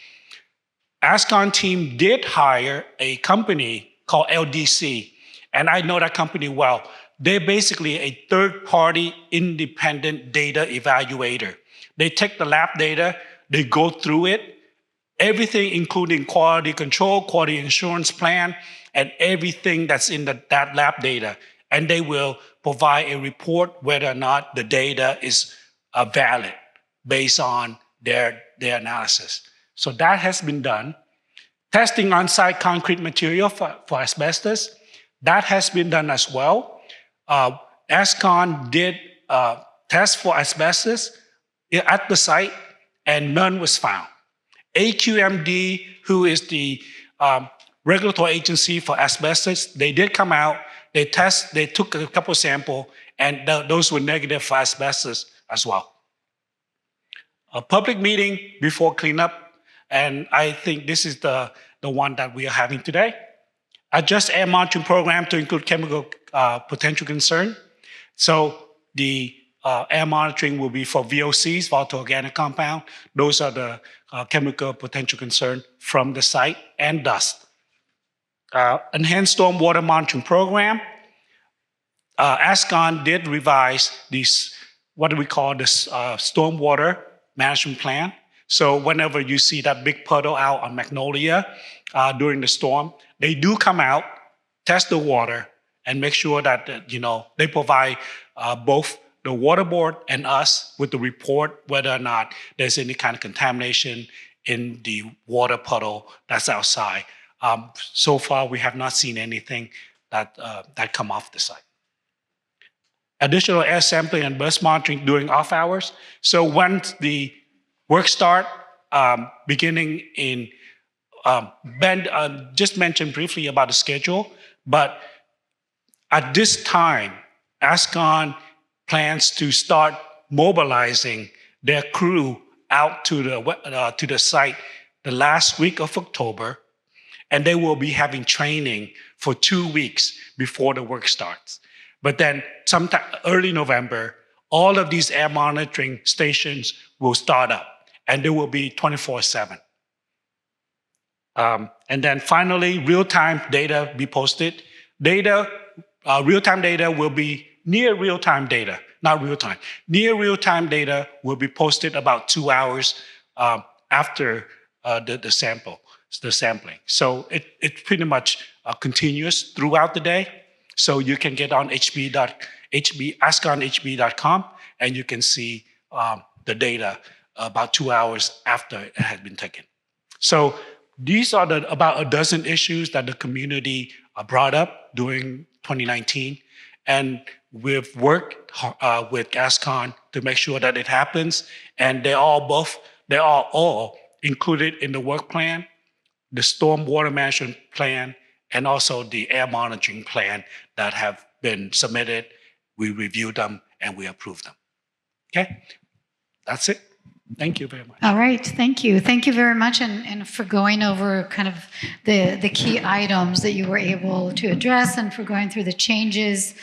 Ascon team did hire a company called LDC, and I know that company well. They're basically a third-party independent data evaluator. They take the lab data, they go through it, everything including quality control, quality assurance plan, and everything that's in that lab data. And they will provide a report whether or not the data is valid based on their analysis. So that has been done. Testing on-site concrete material for asbestos, that has been done as well. Ascon did test for asbestos at the site, and none was found. AQMD, who is the regulatory agency for asbestos, they did come out, they took a couple samples, and those were negative for asbestos as well. A public meeting before cleanup, and I think this is the one that we are having today. Adjust air monitoring program to include chemical potential concern. So the air monitoring will be for VOCs, volatile organic compound. Those are the chemical potential concern from the site, and dust. Enhanced stormwater monitoring program. Ascon did revise these, what do we call this, stormwater management plan. So whenever you see that big puddle out on Magnolia during the storm, they do come out, test the water, and make sure that they provide both the water board and us with the report whether or not there's any kind of contamination in the water puddle that's outside. So far, we have not seen anything that come off the site. Additional air sampling and burst monitoring during off hours. So once the work start, beginning in, Ben just mentioned briefly about the schedule, but at this time, Ascon plans to start mobilizing their crew out to the site the last week of October, and they will be having training for 2 weeks before the work starts. But then sometime early November, all of these air monitoring stations will start up, and they will be 24/7. And then finally, real-time data be posted. Real-time data will be near real-time data, not real-time. Near real-time data will be posted about 2 hours after the sampling. So it's pretty much continuous throughout the day. So you can get on asconhb.com, and you can see the data about 2 hours after it had been taken. So these are about a dozen issues that the community brought up during 2019. And we've worked with Ascon to make sure that it happens. And they're all included in the work plan, the stormwater management plan, and also the air monitoring plan that have been submitted. We reviewed them and we approved them. Okay, that's it. Thank you very much. All right, thank you. Thank you very much and for going over kind of the key items that you were able to address and for going through the changes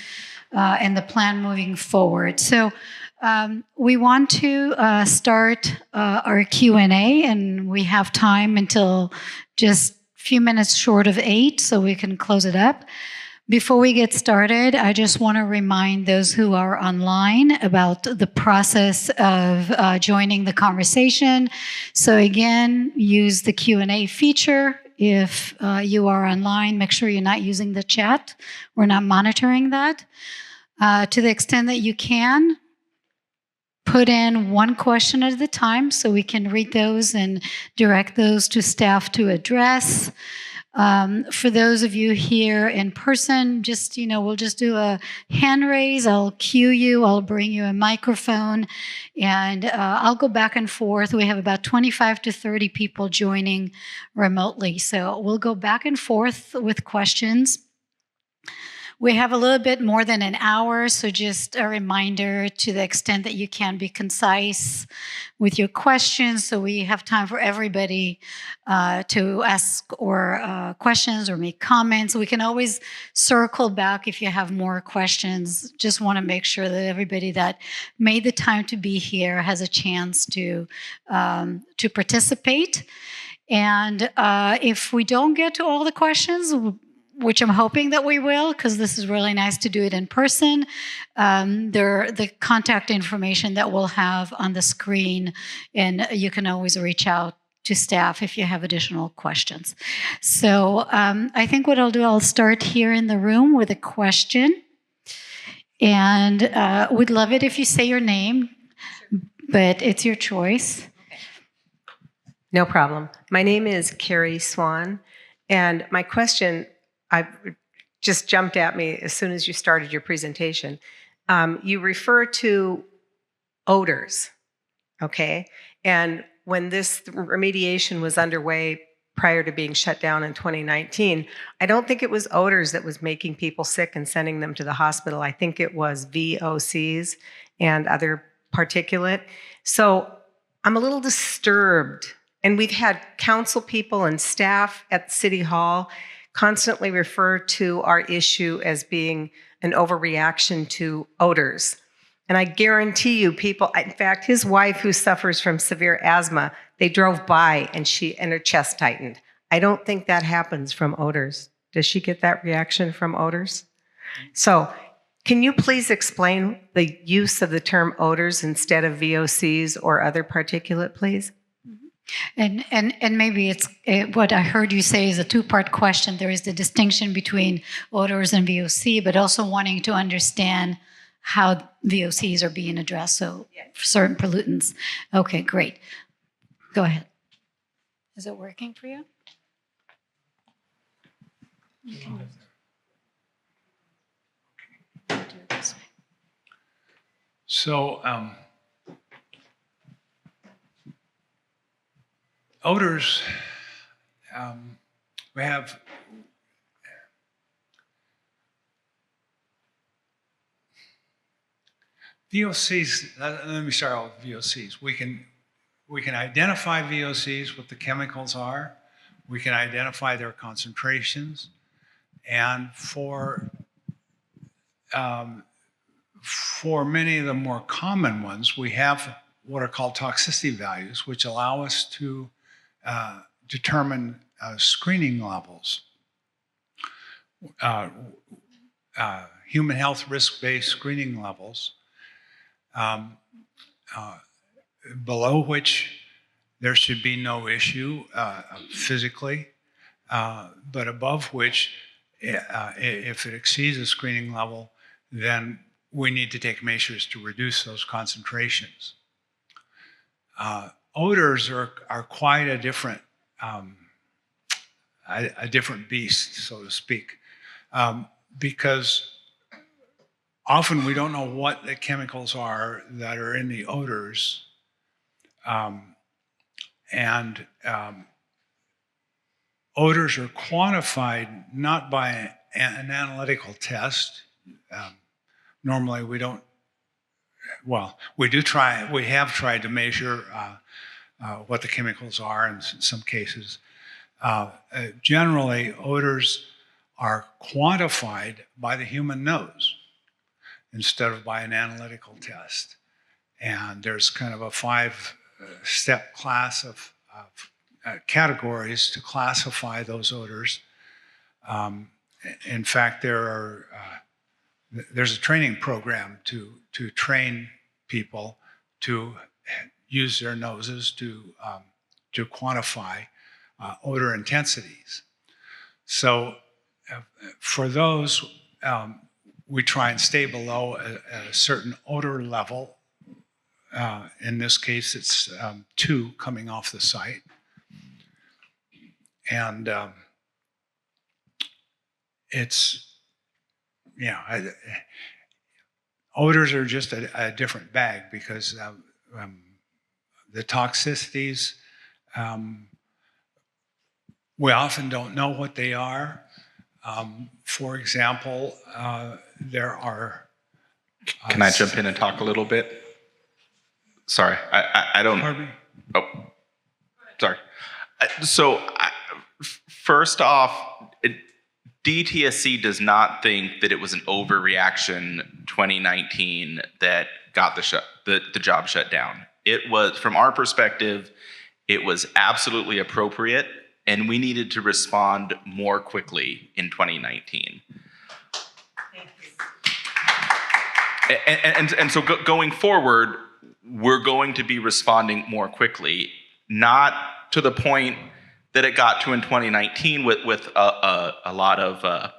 and the plan moving forward. So we want to start our Q&A, and we have time until just a few minutes short of 8, so we can close it up. Before we get started, I just want to remind those who are online about the process of joining the conversation. So again, use the Q&A feature. If you are online, make sure you're not using the chat. We're not monitoring that. To the extent that you can, put in one question at a time so we can read those and direct those to staff to address. For those of you here in person, just, we'll just do a hand raise. I'll cue you. I'll bring you a microphone, and I'll go back and forth. We have about 25 to 30 people joining remotely. So we'll go back and forth with questions. We have a little bit more than an hour, so just a reminder, to the extent that you can, be concise with your questions so we have time for everybody to ask or questions or make comments. We can always circle back if you have more questions. Just want to make sure that everybody that made the time to be here has a chance to participate. And if we don't get to all the questions, which I'm hoping that we will, because this is really nice to do it in person, the contact information that we'll have on the screen, and you can always reach out to staff if you have additional questions. So I think what I'll do, I'll start here in the room with a question, and we'd love it if you say your name, but it's your choice. No problem. My name is Carrie Swan, and my question just jumped at me as soon as you started your presentation. You refer to odors, okay? And when this remediation was underway prior to being shut down in 2019, I don't think it was odors that was making people sick and sending them to the hospital. I think it was VOCs and other particulate. So I'm a little disturbed. And we've had council people and staff at City Hall constantly refer to our issue as being an overreaction to odors. And I guarantee you people, in fact, his wife, who suffers from severe asthma, they drove by and her chest tightened. I don't think that happens from odors. Does she get that reaction from odors? So can you please explain the use of the term odors instead of VOCs or other particulate, please? And maybe it's what I heard you say is a two-part question. There is the distinction between odors and VOC, but also wanting to understand how VOCs are being addressed, so certain pollutants. Okay, great. Go ahead. Is it working for you? You can do it this way. So, odors, we have VOCs. Let me start out with VOCs. We can identify VOCs, what the chemicals are. We can identify their concentrations, and for many of the more common ones, we have what are called toxicity values, which allow us to determine screening levels. Human health risk-based screening levels, below which there should be no issue physically, but above which, if it exceeds a screening level, then we need to take measures to reduce those concentrations. Odors are quite a different beast, so to speak, because often we don't know what the chemicals are that are in the odors, and odors are quantified not by an analytical test. Normally, we don't. Well, we have tried to measure what the chemicals are in some cases. Generally, odors are quantified by the human nose instead of by an analytical test. And there's kind of a 5-step class of categories to classify those odors. In fact, there's a training program to train people to use their noses to quantify odor intensities. So for those, we try and stay below a certain odor level. In this case, it's 2 coming off the site. And it's, odors are just a different bag because the toxicities, we often don't know what they are. For example, there are... Can I jump in and talk a little bit? Sorry, I don't... Pardon me? Oh, sorry. First off, DTSC does not think that it was an overreaction 2019 that got the job shut down. It was, from our perspective, it was absolutely appropriate, and we needed to respond more quickly in 2019. And so going forward, we're going to be responding more quickly, not to the point that it got to in 2019 with a lot of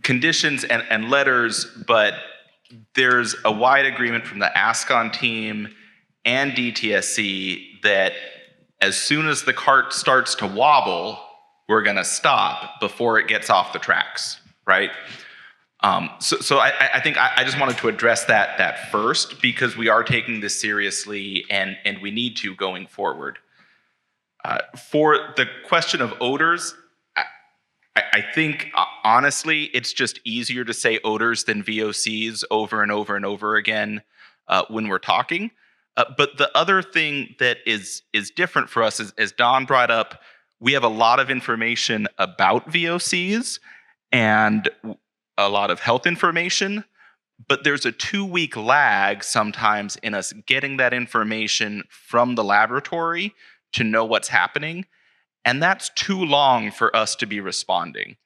conditions and letters, but there's a wide agreement from the Ascon team and DTSC that as soon as the cart starts to wobble, we're going to stop before it gets off the tracks, right? So I think I just wanted to address that first because we are taking this seriously and we need to going forward. For the question of odors, I think honestly it's just easier to say odors than VOCs over and over and over again when we're talking. But the other thing that is different for us is, as Don brought up, we have a lot of information about VOCs and a lot of health information, but there's a 2-week lag sometimes in us getting that information from the laboratory to know what's happening, and that's too long for us to be responding.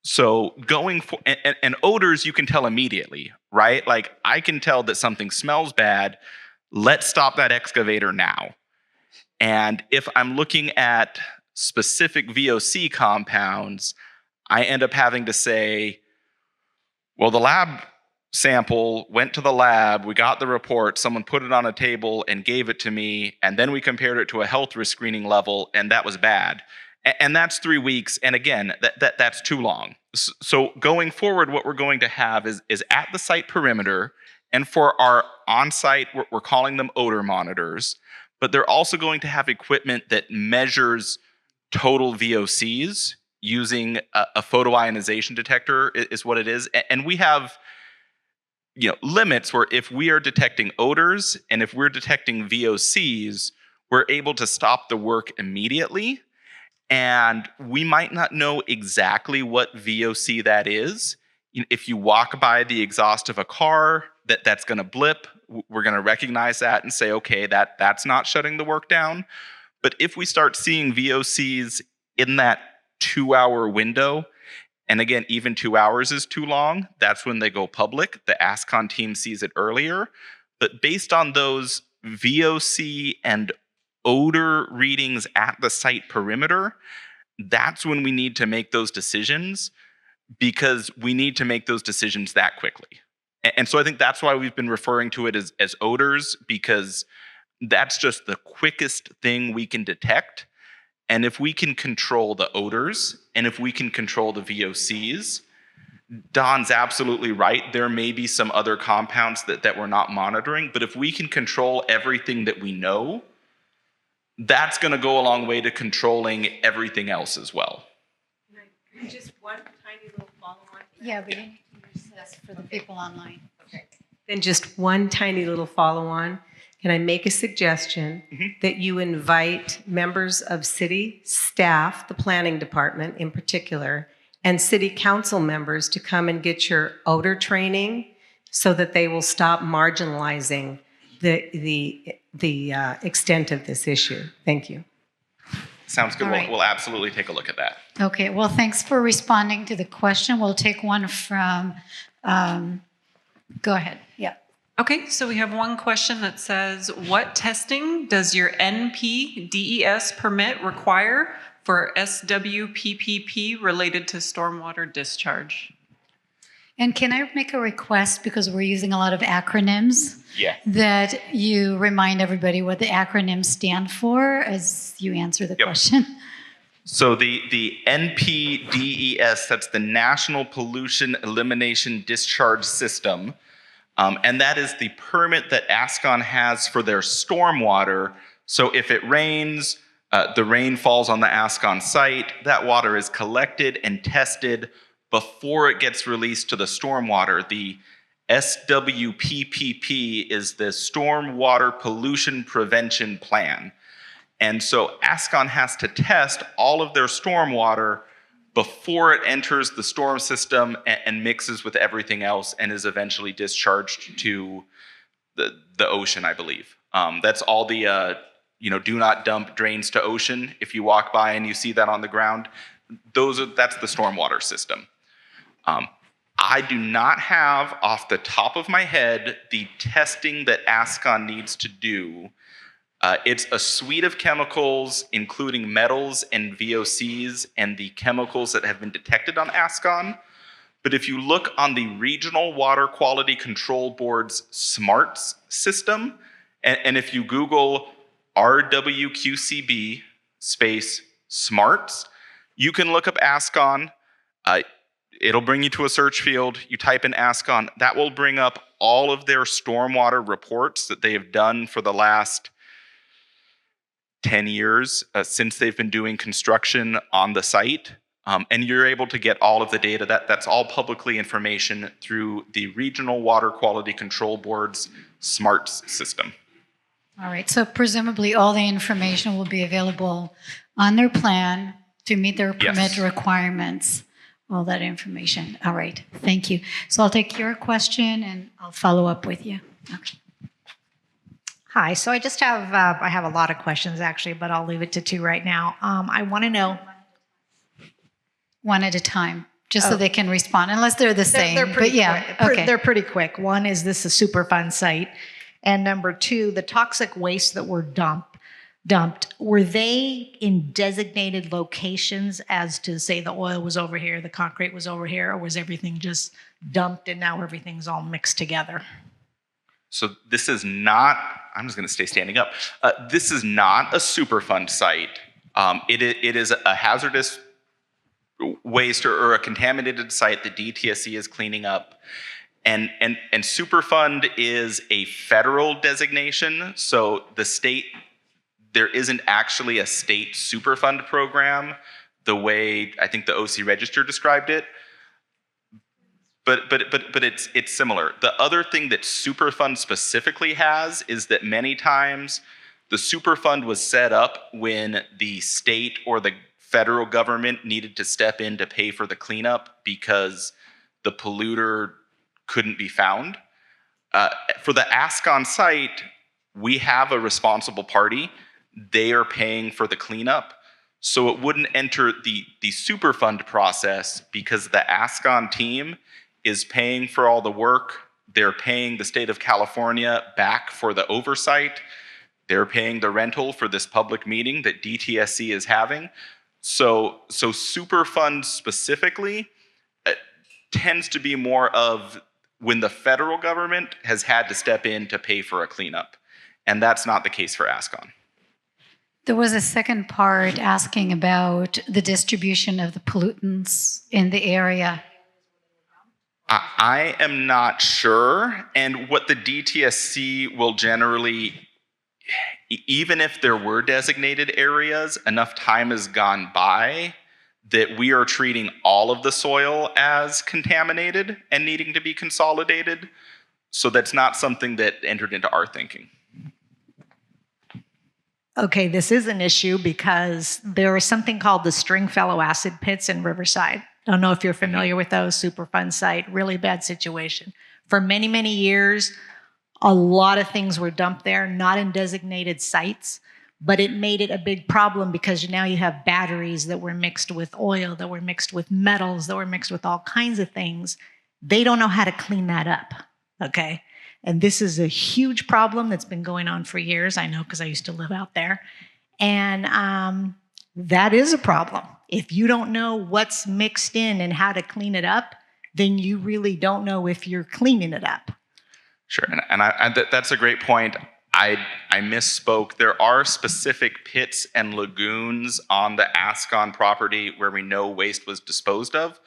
So going for and odors you can tell immediately, right? Like I can tell that something smells bad. Let's stop that excavator now. And if I'm looking at specific VOC compounds, I end up having to say, well, the lab sample went to the lab, we got the report, someone put it on a table and gave it to me, and then we compared it to a health risk screening level, and that was bad. And that's 3 weeks, and again, that's too long. So going forward, what we're going to have is at the site perimeter, and for our on-site, we're calling them odor monitors, but they're also going to have equipment that measures total VOCs using a photoionization detector is what it is. And we have limits where if we are detecting odors and if we're detecting VOCs, we're able to stop the work immediately. And we might not know exactly what VOC that is. If you walk by the exhaust of a car, that's going to blip. We're going to recognize that and say, okay, that's not shutting the work down. But if we start seeing VOCs in that 2-hour window, and again, even 2 hours is too long, that's when they go public. The Ascon team sees it earlier. But based on those VOC and odor readings at the site perimeter, that's when we need to make those decisions, because we need to make those decisions that quickly. And so I think that's why we've been referring to it as odors, because that's just the quickest thing we can detect. And if we can control the odors and if we can control the VOCs, Don's absolutely right. There may be some other compounds that we're not monitoring, but if we can control everything that we know, that's going to go a long way to controlling everything else as well. Just one tiny little follow-on. Yeah, we need to use this for the people online. Okay. Then just one tiny little follow-on. Can I make a suggestion that you invite members of city staff, the planning department in particular, and city council members to come and get your odor training so that they will stop marginalizing the extent of this issue? Thank you. Sounds good. All right. We'll absolutely take a look at that. Okay, well, thanks for responding to the question. We'll take one from, go ahead. Yeah. Okay, so we have one question that says, what testing does your NPDES permit require for SWPPP related to stormwater discharge? And can I make a request, because we're using a lot of acronyms, Yeah. that you remind everybody what the acronyms stand for as you answer the question? So the NPDES, that's the National Pollution Elimination Discharge System, and that is the permit that Ascon has for their stormwater. So if it rains, the rain falls on the Ascon site, that water is collected and tested before it gets released to the stormwater. The SWPPP is the Stormwater Pollution Prevention Plan. And so Ascon has to test all of their stormwater before it enters the storm system and mixes with everything else and is eventually discharged to the ocean, I believe. That's all the do not dump drains to ocean. If you walk by and you see that on the ground, that's the stormwater system. I do not have off the top of my head the testing that Ascon needs to do. It's a suite of chemicals, including metals and VOCs and the chemicals that have been detected on Ascon. But if you look on the Regional Water Quality Control Board's SMARTS system, and if you Google RWQCB space SMARTS, you can look up Ascon. It'll bring you to a search field. You type in Ascon. That will bring up all of their stormwater reports that they have done for the last 10 years since they've been doing construction on the site. And you're able to get all of the data. That's all publicly information through the Regional Water Quality Control Board's SMARTS system. All right, so presumably all the information will be available on their plan to meet their permit requirements, all that information. All right, thank you. So I'll take your question and I'll follow up with you. Okay. Hi, so I just have, I have a lot of questions actually, but I'll leave it to 2 right now. I want to know. One at a time, just so they can respond, unless they're the same. They're pretty quick. Okay. They're pretty quick. One, is this a Superfund site? And number 2, the toxic waste that were dumped, were they in designated locations as to say the oil was over here, the concrete was over here, or was everything just dumped and now everything's all mixed together? So this is not, I'm just going to stay standing up. This is not a Superfund site. It is a hazardous waste or a contaminated site that DTSC is cleaning up. And Superfund is a federal designation, so the state, there isn't actually a state Superfund program the way I think the OC Register described it. But it's similar. The other thing that Superfund specifically has is that many times the Superfund was set up when the state or the federal government needed to step in to pay for the cleanup because the polluter couldn't be found. For the Ascon site, we have a responsible party. They are paying for the cleanup. So it wouldn't enter the Superfund process because the Ascon team is paying for all the work. They're paying the state of California back for the oversight. They're paying the rental for this public meeting that DTSC is having. So Superfund specifically tends to be more of when the federal government has had to step in to pay for a cleanup. And that's not the case for Ascon. There was a second part asking about the distribution of the pollutants in the area. I am not sure. And what the DTSC will generally, even if there were designated areas, enough time has gone by that we are treating all of the soil as contaminated and needing to be consolidated. So that's not something that entered into our thinking. Okay, this is an issue because there is something called the Stringfellow acid pits in Riverside. I don't know if you're familiar with those. Superfund site, really bad situation. For many, many years, a lot of things were dumped there, not in designated sites, but it made it a big problem because now you have batteries that were mixed with oil, that were mixed with metals, that were mixed with all kinds of things. They don't know how to clean that up, okay? And this is a huge problem that's been going on for years. I know because I used to live out there. And that is a problem. If you don't know what's mixed in and how to clean it up, then you really don't know if you're cleaning it up. Sure, and that's a great point. I misspoke. There are specific pits and lagoons on the Ascon property where we know waste was disposed of.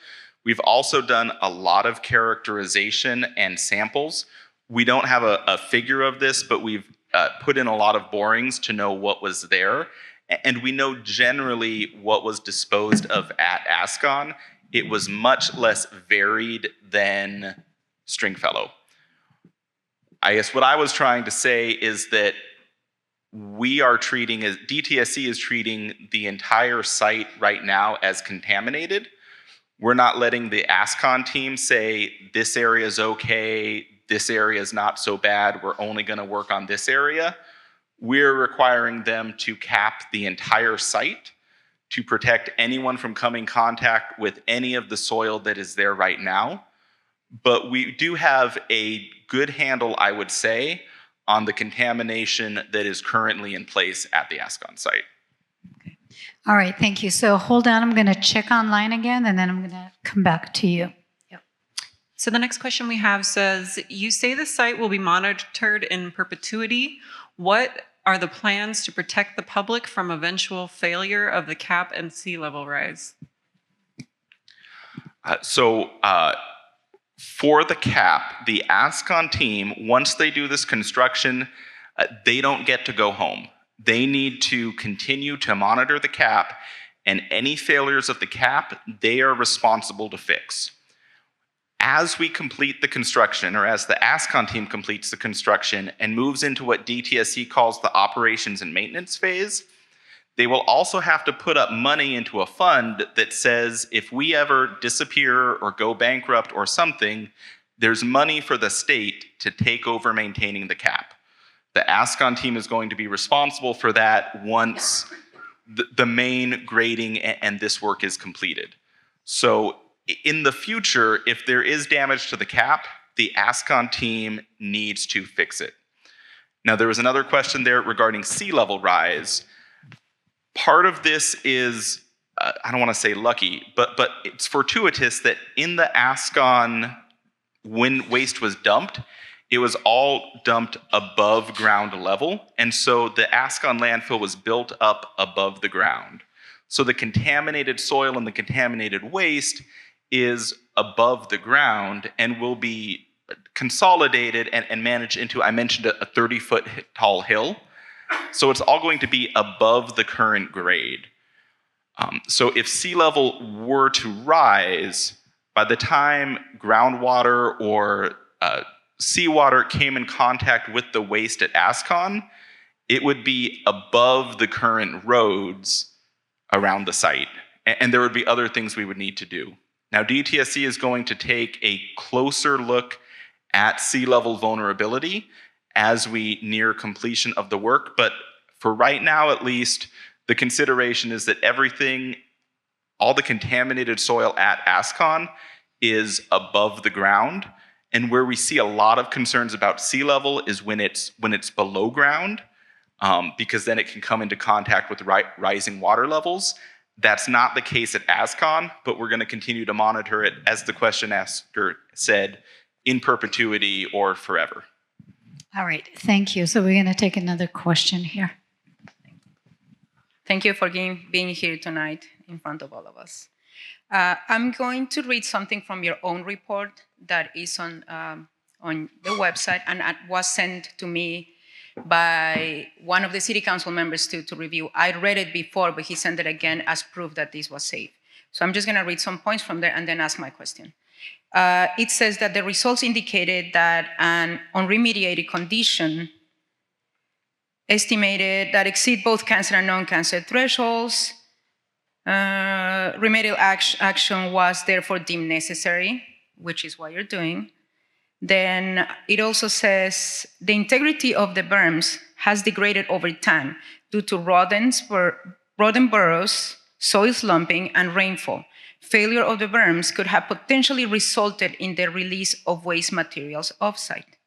We've also done a lot of characterization and samples. We don't have a figure of this, but we've put in a lot of borings to know what was there. And we know generally what was disposed of at Ascon. It was much less varied than Stringfellow. I guess what I was trying to say is that DTSC is treating the entire site right now as contaminated. We're not letting the Ascon team say this area is okay, this area is not so bad, we're only going to work on this area. We're requiring them to cap the entire site to protect anyone from coming in contact with any of the soil that is there right now. But we do have a good handle, I would say, on the contamination that is currently in place at the Ascon site. Okay. All right, thank you. So hold on, I'm going to check online again, and then I'm going to come back to you. Yep. So the next question we have says, you say the site will be monitored in perpetuity. What are the plans to protect the public from eventual failure of the cap and sea level rise? For the cap, the Ascon team, once they do this construction, they don't get to go home. They need to continue to monitor the cap, and any failures of the cap, they are responsible to fix. As we complete the construction, or as the Ascon team completes the construction and moves into what DTSC calls the operations and maintenance phase, they will also have to put up money into a fund that says if we ever disappear or go bankrupt or something, there's money for the state to take over maintaining the cap. The Ascon team is going to be responsible for that once the main grading and this work is completed. So in the future, if there is damage to the cap, the Ascon team needs to fix it. Now, there was another question there regarding sea level rise. Part of this is, I don't want to say lucky, but it's fortuitous that in the Ascon, when waste was dumped, it was all dumped above ground level. And so the Ascon landfill was built up above the ground. So the contaminated soil and the contaminated waste is above the ground and will be consolidated and managed into, I mentioned a 30-foot tall hill. So it's all going to be above the current grade. So if sea level were to rise, by the time groundwater or seawater came in contact with the waste at Ascon, it would be above the current roads around the site. And there would be other things we would need to do. Now, DTSC is going to take a closer look at sea level vulnerability as we near completion of the work, but for right now at least, the consideration is that all the contaminated soil at Ascon is above the ground, and where we see a lot of concerns about sea level is when it's below ground, because then it can come into contact with rising water levels. That's not the case at Ascon, but we're going to continue to monitor it, as the question asker said, in perpetuity or forever. All right, thank you. So we're going to take another question here. Thank you for being here tonight in front of all of us. I'm going to read something from your own report that is on the website and was sent to me by one of the city council members to review. I read it before, but he sent it again as proof that this was safe. So I'm just going to read some points from there and then ask my question. It says that the results indicated that an unremediated condition estimated that exceed both cancer and non-cancer thresholds. Remedial action was therefore deemed necessary, which is what you're doing. Then it also says the integrity of the berms has degraded over time due to rodent burrows, soil slumping, and rainfall. Failure of the berms could have potentially resulted in the release of waste materials offsite.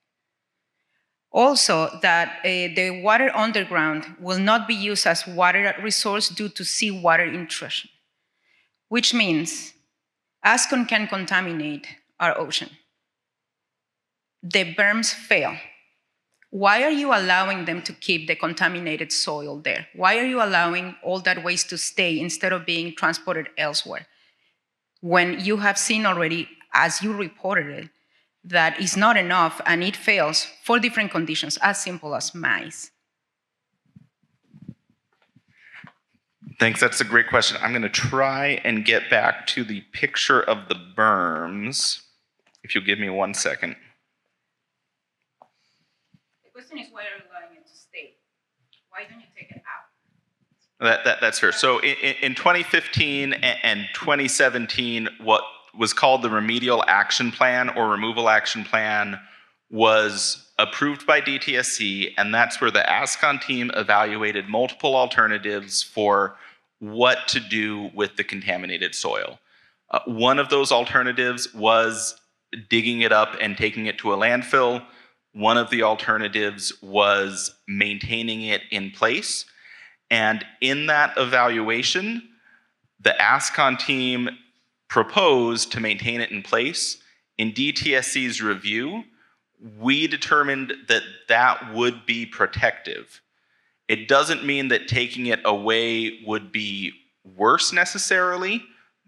Also, that the water underground will not be used as water resource due to seawater intrusion, which means Ascon can contaminate our ocean. The berms fail. Why are you allowing them to keep the contaminated soil there? Why are you allowing all that waste to stay instead of being transported elsewhere? When you have seen already, as you reported it, that is not enough and it fails for different conditions, as simple as mice. Thanks, that's a great question. I'm going to try and get back to the picture of the berms, if you'll give me 1 second. The question is, why are you allowing it to stay? Why don't you take it out? That's fair. So in 2015 and 2017, what was called the Remedial Action Plan or Removal Action Plan was approved by DTSC, and that's where the Ascon team evaluated multiple alternatives for what to do with the contaminated soil. One of those alternatives was digging it up and taking it to a landfill. One of the alternatives was maintaining it in place. And in that evaluation, the Ascon team proposed to maintain it in place. In DTSC's review, we determined that that would be protective. It doesn't mean that taking it away would be worse necessarily,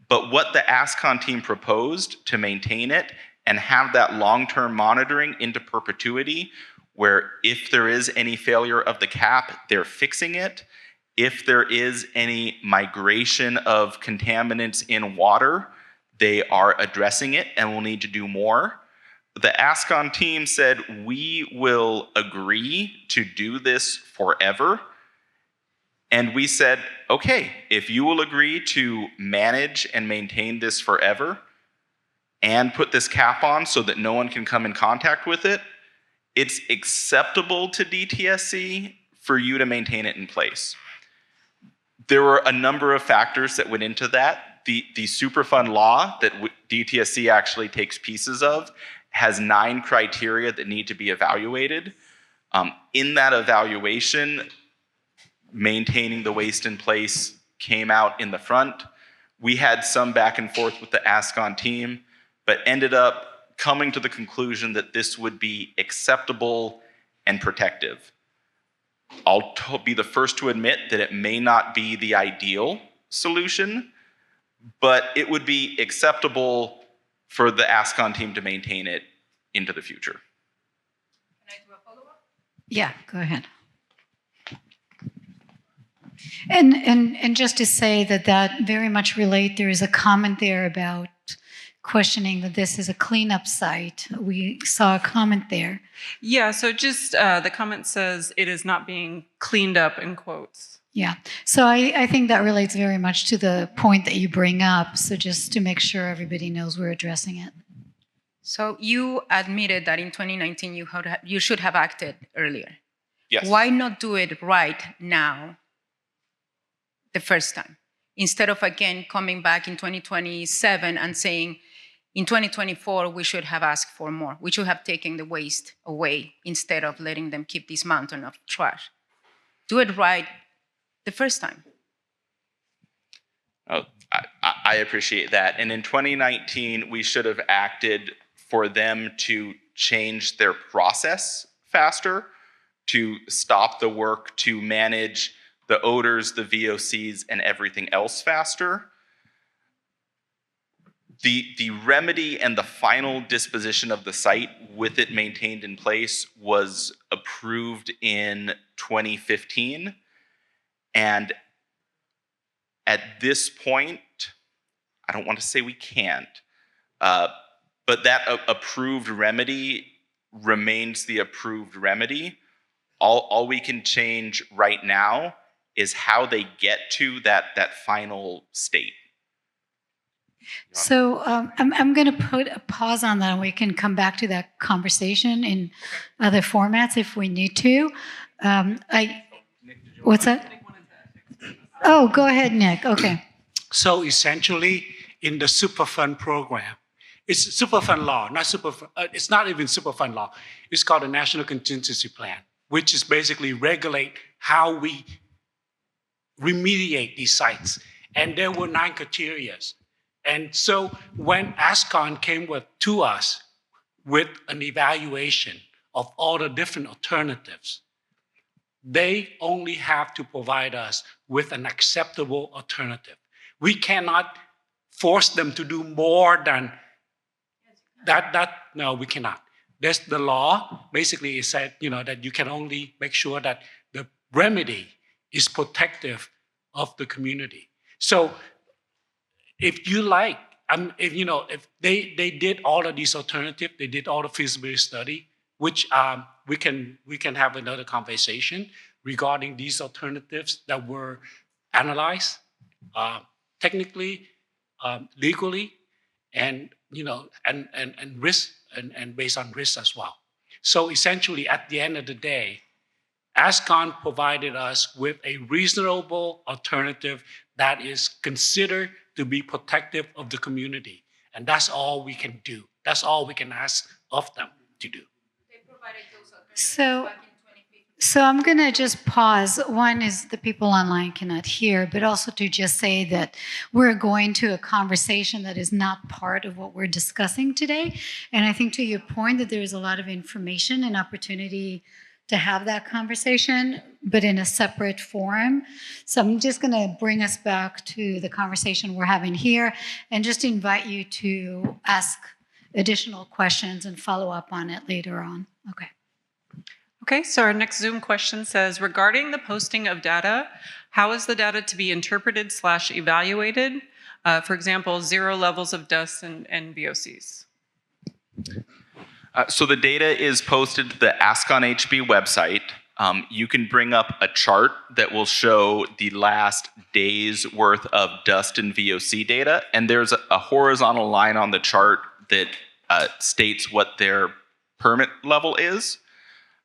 but what the Ascon team proposed to maintain it and have that long-term monitoring into perpetuity, where if there is any failure of the cap, they're fixing it. If there is any migration of contaminants in water, they are addressing it and will need to do more. The Ascon team said, we will agree to do this forever. And we said, okay, if you will agree to manage and maintain this forever and put this cap on so that no one can come in contact with it, it's acceptable to DTSC for you to maintain it in place. There were a number of factors that went into that. The Superfund law that DTSC actually takes pieces of has 9 criteria that need to be evaluated. In that evaluation, maintaining the waste in place came out in the front. We had some back and forth with the Ascon team, but ended up coming to the conclusion that this would be acceptable and protective. I'll be the first to admit that it may not be the ideal solution, but it would be acceptable for the Ascon team to maintain it into the future. Can I do a follow-up? Yeah, go ahead. And just to say that very much relate, there is a comment there about questioning that this is a cleanup site. We saw a comment there. Yeah, so just the comment says it is not being cleaned up in quotes. Yeah, so I think that relates very much to the point that you bring up. So just to make sure everybody knows we're addressing it. So you admitted that in 2019 you should have acted earlier. Yes. Why not do it right now, the first time, instead of again coming back in 2027 and saying, in 2024, we should have asked for more. We should have taken the waste away instead of letting them keep this mountain of trash. Do it right the first time. Oh, I appreciate that. And in 2019, we should have acted for them to change their process faster, to stop the work, to manage the odors, the VOCs, and everything else faster. The remedy and the final disposition of the site with it maintained in place was approved in 2015. And at this point, I don't want to say we can't, but that approved remedy remains the approved remedy. All we can change right now is how they get to that final state. So I'm going to put a pause on that, and we can come back to that conversation in other formats if we need to. What's that? Oh, go ahead, Nick. Okay. So essentially, in the Superfund program, it's Superfund law, not Superfund. It's not even Superfund law. It's called the National Contingency Plan, which is basically regulate how we remediate these sites. And there were 9 criteria. And so when Ascon came to us with an evaluation of all the different alternatives, they only have to provide us with an acceptable alternative. We cannot force them to do more than that. No, we cannot. There's the law. Basically, it said, that you can only make sure that the remedy is protective of the community. So if you like, if they did all of these alternatives, they did all the feasibility study, which we can have another conversation regarding these alternatives that were analyzed technically, legally, and and risk and based on risk as well. So essentially, at the end of the day, Ascon provided us with a reasonable alternative that is considered to be protective of the community. And that's all we can do. That's all we can ask of them to do. They provided those alternatives So, back in 2015. so I'm going to just pause. One is the people online cannot hear, but also to just say that we're going to a conversation that is not part of what we're discussing today. And I think to your point that there is a lot of information and opportunity to have that conversation, but in a separate forum. So I'm just going to bring us back to the conversation we're having here and just invite you to ask additional questions and follow up on it later on. Okay. Okay, so our next Zoom question says, regarding the posting of data, how is the data to be interpreted / evaluated? For example, 0 levels of dust and VOCs. So the data is posted to the Ascon HB website. You can bring up a chart that will show the last day's worth of dust and VOC data, and there's a horizontal line on the chart that states what their permit level is.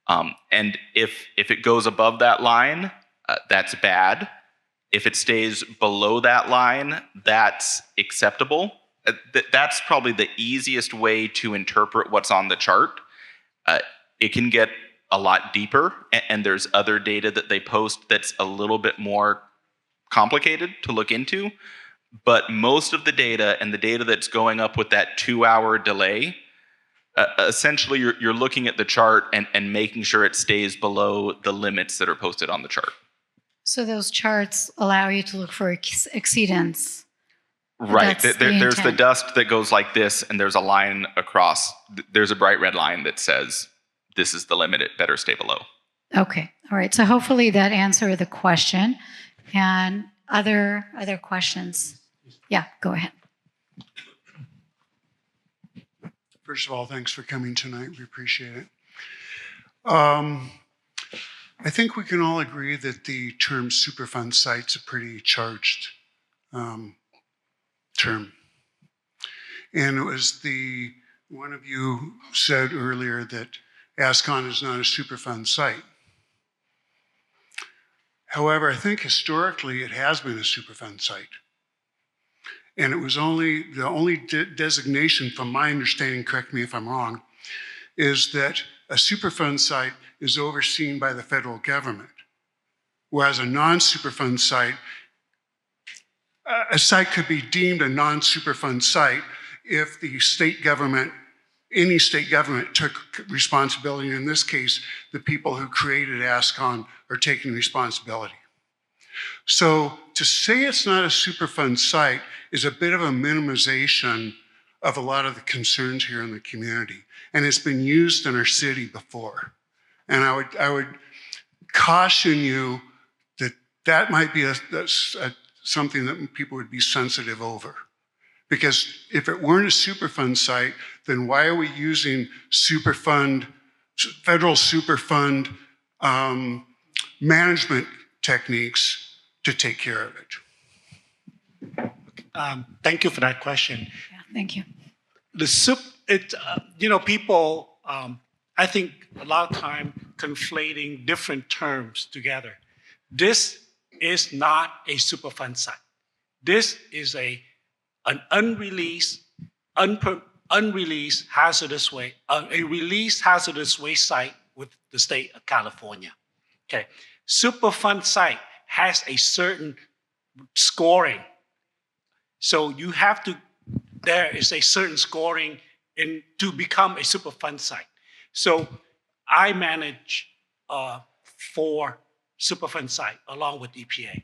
And if it goes above that line, that's bad. If it stays below that line, that's acceptable. That's probably the easiest way to interpret what's on the chart. It can get a lot deeper, and there's other data that they post that's a little bit more complicated to look into. But most of the data and the data that's going up with that 2-hour delay, essentially you're looking at the chart and making sure it stays below the limits that are posted on the chart. So those charts allow you to look for exceedance. Right. That's the There's the intent. dust that goes like this, and there's a line across. There's a bright red line that says, this is the limit, it better stay below. Okay. All right. So hopefully that answered the question. And other questions? Yeah, go ahead. First of all, thanks for coming tonight. We appreciate it. I think we can all agree that the term Superfund site's a pretty charged term. And it was one of you said earlier that Ascon is not a Superfund site. However, I think historically it has been a Superfund site. And it was the only designation, from my understanding, correct me if I'm wrong, is that a Superfund site is overseen by the federal government, whereas a non-Superfund site, a site could be deemed a non-Superfund site if the state government, any state government took responsibility. In this case, the people who created Ascon are taking responsibility. So to say it's not a Superfund site is a bit of a minimization of a lot of the concerns here in the community. And it's been used in our city before. And I would caution you that that might be something that people would be sensitive over. Because if it weren't a Superfund site, then why are we using federal Superfund management techniques to take care of it? Thank you for that question. Yeah, thank you. People, I think a lot of time conflating different terms together. This is not a Superfund site. This is an unreleased hazardous waste, a released hazardous waste site with the state of California. Okay, Superfund site has a certain scoring. So you have to there is a certain scoring to become a Superfund site. So I manage 4 Superfund sites along with EPA.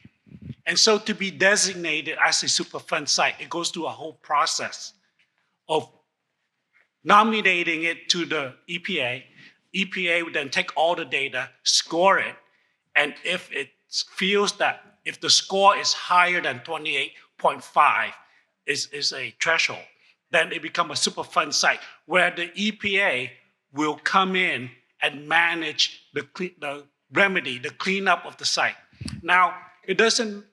And so to be designated as a Superfund site, it goes through a whole process of nominating it to the EPA. EPA would then take all the data, score it, and if it feels that if the score is higher than 28.5 is a threshold, then it becomes a Superfund site where the EPA will come in and manage the remedy, the cleanup of the site. Now, it doesn't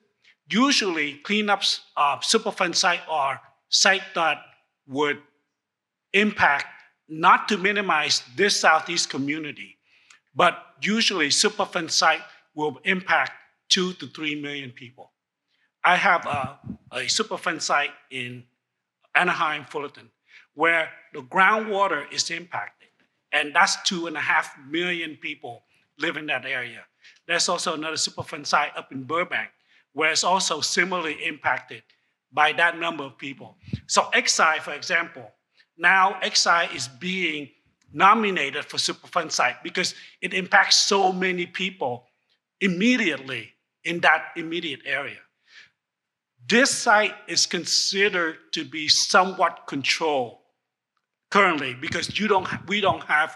usually cleanups Superfund site are site that would impact, not to minimize this Southeast community, but usually Superfund site will impact 2 to 3 million people. I have a Superfund site in Anaheim, Fullerton, where the groundwater is impacted, and that's 2.5 million people live in that area. There's also another Superfund site up in Burbank, where it's also similarly impacted by that number of people. So Exide, for example, now Exide is being nominated for Superfund site because it impacts so many people immediately in that immediate area. This site is considered to be somewhat controlled currently because we don't have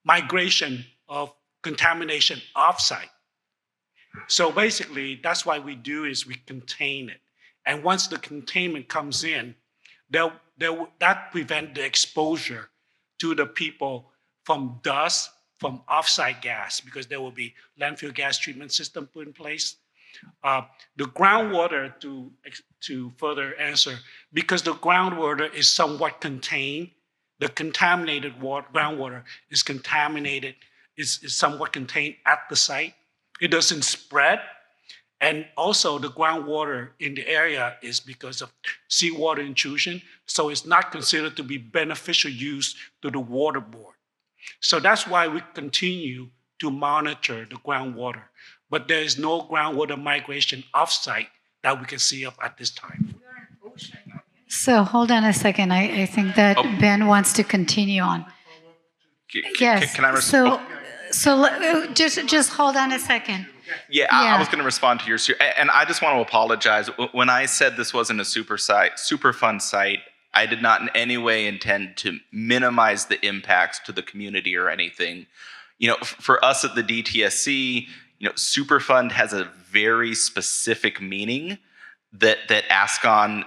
migration of contamination offsite. So basically, that's why we do is we contain it. And once the containment comes in, that prevents the exposure to the people from dust, from offsite gas, because there will be landfill gas treatment system put in place. The groundwater, to further answer, because the groundwater is somewhat contained, the contaminated groundwater is contaminated, is somewhat contained at the site. It doesn't spread. And also the groundwater in the area is because of seawater intrusion, so it's not considered to be beneficial use to the water board. So that's why we continue to monitor the groundwater. But there is no groundwater migration offsite that we can see of at this time. So hold on a second. I think that Ben wants to continue on. Yes. Can I respond? So just hold on a second. Yeah, I was going to respond to yours. And I just want to apologize. When I said this wasn't a Superfund site, I did not in any way intend to minimize the impacts to the community or anything. You know, for us at the DTSC, you know, Superfund has a very specific meaning that Ascon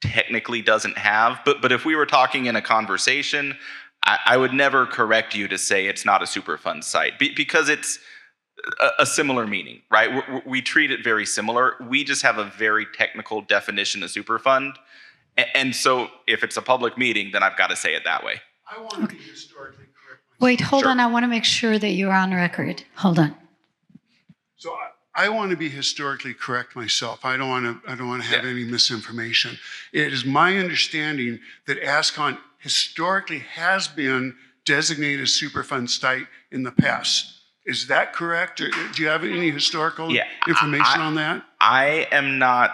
technically doesn't have. But if we were talking in a conversation, I would never correct you to say it's not a Superfund site because it's a similar meaning, right? We treat it very similar. We just have a very technical definition of Superfund. And so if it's a public meeting, then I've got to say it that way. I want to be historically correct. Wait, hold Sure. on. I want to make sure that you're on record. Hold on. So I want to be historically correct myself. I don't want to have any misinformation. It is my understanding that Ascon historically has been designated a Superfund site in the past. Is that correct? Or do you have any historical information on that? I am not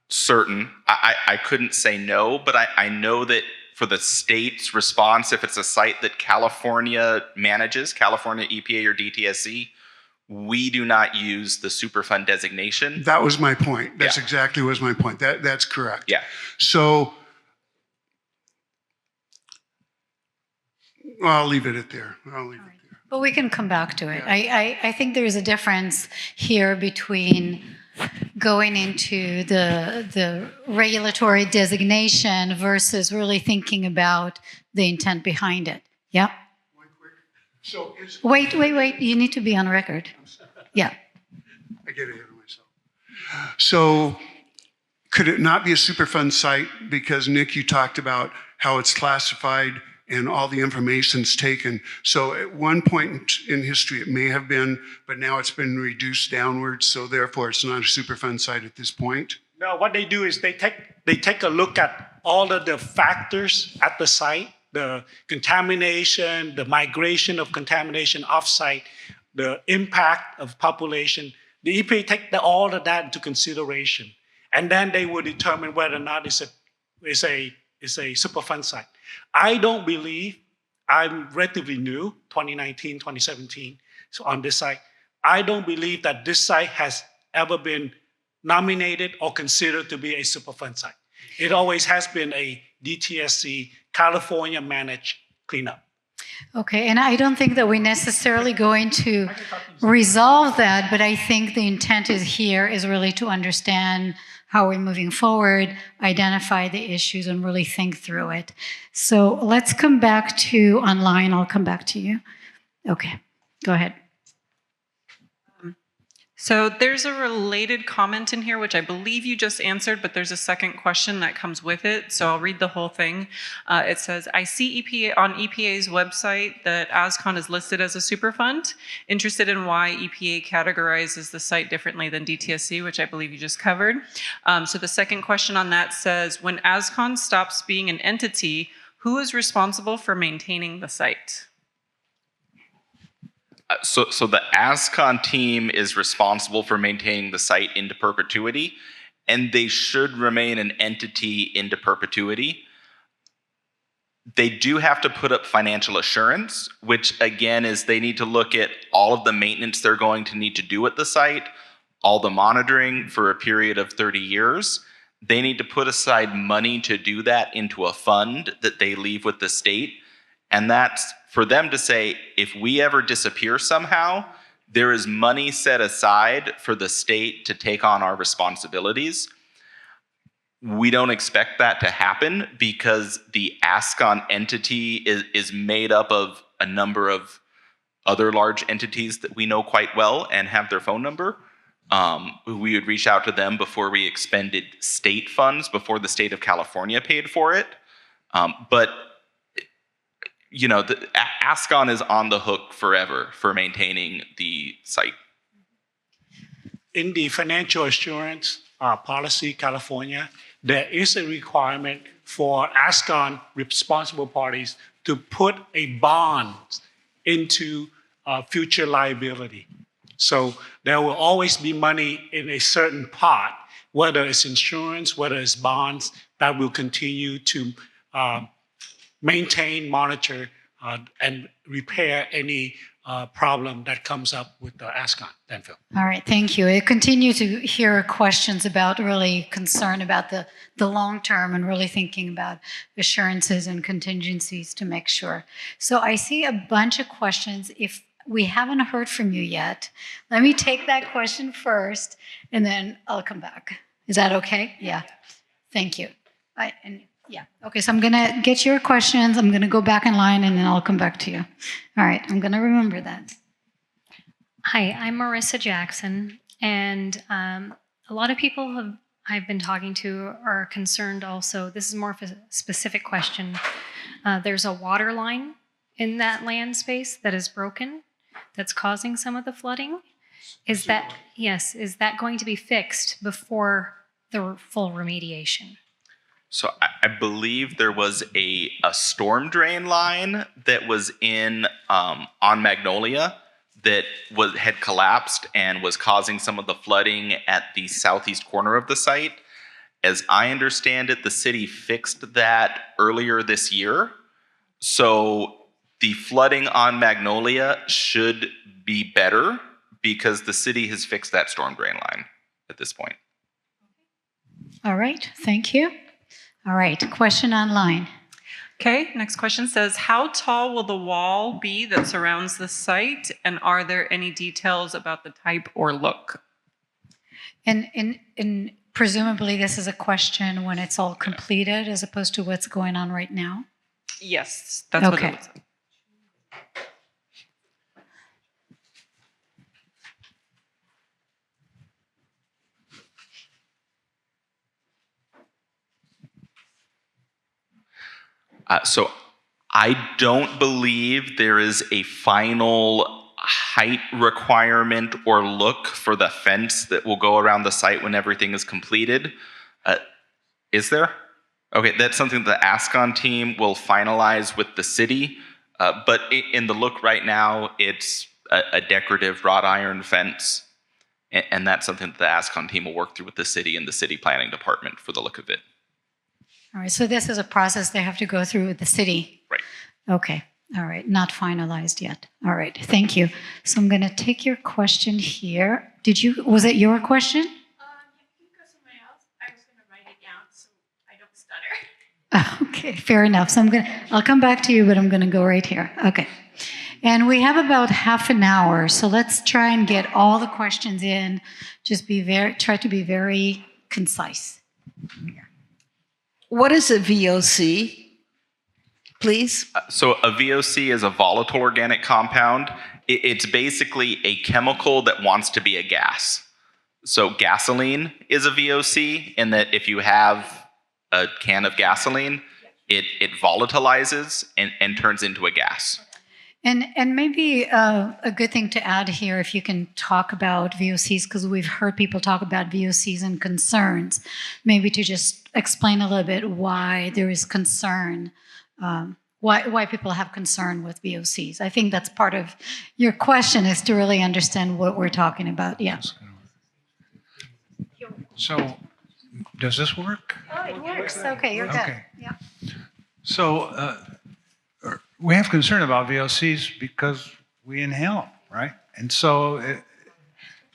certain. I couldn't say no, but I know that for the state's response, if it's a site that California manages, California EPA or DTSC, we do not use the Superfund designation. That was my point. That's exactly was my point. That's correct. Yeah. So I'll leave it at there. But we can come back to it. I think there's a difference here between going into the regulatory designation versus really thinking about the intent behind it. Yeah? So Wait. You need to be on record. Yeah. I get ahead of myself. So could it not be a Superfund site? Because Nick, you talked about how it's classified and all the information's taken. So at one point in history, it may have been, but now it's been reduced downwards. So therefore, it's not a Superfund site at this point. No, what they do is they take a look at all of the factors at the site, the contamination, the migration of contamination offsite, the impact of population. The EPA take all of that into consideration. And then they will determine whether or not it's a is a Superfund site. I don't believe, I'm relatively new, 2019, 2017, so on this site. I don't believe that this site has ever been nominated or considered to be a Superfund site. It always has been a DTSC California managed cleanup. Okay, and I don't think that we're necessarily going to resolve that, but I think the intent is here is really to understand how we're moving forward, identify the issues, and really think through it. So let's come back to online. I'll come back to you. Okay, go ahead. So there's a related comment in here, which I believe you just answered, but there's a second question that comes with it. So I'll read the whole thing. It says, I see EPA on EPA's website that Ascon is listed as a Superfund. Interested in why EPA categorizes the site differently than DTSC, which I believe you just covered. So the second question on that says, when Ascon stops being an entity, who is responsible for maintaining the site? So the Ascon team is responsible for maintaining the site into perpetuity, and they should remain an entity into perpetuity. They do have to put up financial assurance, which again is they need to look at all of the maintenance they're going to need to do at the site, all the monitoring for a period of 30 years. They need to put aside money to do that into a fund that they leave with the state. And that's for them to say, if we ever disappear somehow, there is money set aside for the state to take on our responsibilities. We don't expect that to happen because the Ascon entity is made up of a number of other large entities that we know quite well and have their phone number. We would reach out to them before we expended state funds, before the state of California paid for it. But you know, Ascon is on the hook forever for maintaining the site. In the financial assurance policy, California, there is a requirement for Ascon responsible parties to put a bond into future liability. So there will always be money in a certain pot, whether it's insurance, whether it's bonds, that will continue to maintain, monitor, and repair any problem that comes up with the Ascon landfill. All right, thank you. I continue to hear questions about really concern about the long term and really thinking about assurances and contingencies to make sure. So I see a bunch of questions. If we haven't heard from you yet, let me take that question first and then I'll come back. Is that okay? Yeah. Thank you. Yeah. Okay, so I'm going to get your questions. I'm going to go back in line and then I'll come back to you. All right, I'm going to remember that. Hi, I'm Marissa Jackson, and a lot of people I've been talking to are concerned also. This is more of a specific question. There's a water line in that land space that is broken that's causing some of the flooding. Is that going to be fixed before the full remediation? So I believe there was a storm drain line that was in on Magnolia that had collapsed and was causing some of the flooding at the southeast corner of the site. As I understand it, the city fixed that earlier this year. So the flooding on Magnolia should be better because the city has fixed that storm drain line at this point. All right, thank you. All right, question online. Okay, next question says, how tall will the wall be that surrounds the site, and are there any details about the type or look? And presumably this is a question when it's all completed as opposed to what's going on right now? Yes, that's what it was. So I don't believe there is a final height requirement or look for the fence that will go around the site when everything is completed. Is there? Okay, that's something the Ascon team will finalize with the city. But in the look right now, it's a decorative wrought iron fence. And that's something that the Ascon team will work through with the city and the city planning department for the look of it. All right, so this is a process they have to go through with the city. Right. Okay, all right, not finalized yet. All right, thank you. So I'm going to take your question here. Was it your question? You can go somewhere else. I was going to write it down so I don't stutter. Okay, fair enough. So I'll come back to you, but I'm going to go right here. Okay. And we have about half an hour, so let's try and get all the questions in. Just try to be very concise. What is a VOC, please? So a VOC is a volatile organic compound. It's basically a chemical that wants to be a gas. So gasoline is a VOC in that if you have a can of gasoline, it volatilizes and turns into a gas. And maybe a good thing to add here, if you can talk about VOCs, because we've heard people talk about VOCs and concerns, maybe to just explain a little bit why there is concern, why people have concern with VOCs. I think that's part of your question, is to really understand what we're talking about. Yeah. So, does this work? Oh, it works. Okay, you're good. Okay. Yeah. So, we have concern about VOCs because we inhale them, right? And so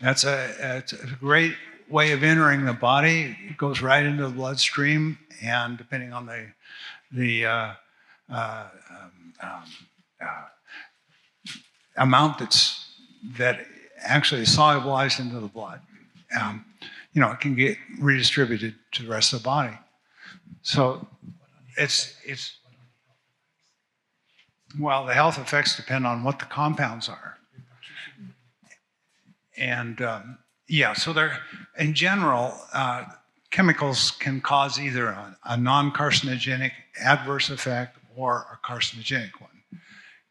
it's a great way of entering the body. It goes right into the bloodstream, and depending on the amount that actually is solubilized into the blood, it can get redistributed to the rest of the body. So well, the health effects depend on what the compounds are. And so in general, chemicals can cause either a non-carcinogenic adverse effect or a carcinogenic one.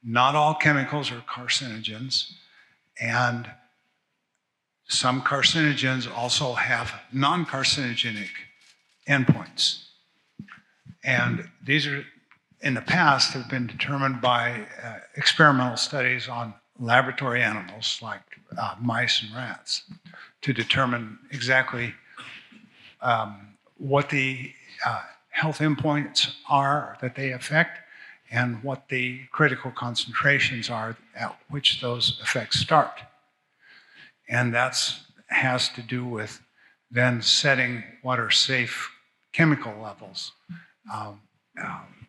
Not all chemicals are carcinogens, and some carcinogens also have non-carcinogenic endpoints. And these are, in the past, have been determined by experimental studies on laboratory animals like mice and rats to determine exactly what the health endpoints are that they affect and what the critical concentrations are at which those effects start. And that has to do with then setting what are safe chemical levels.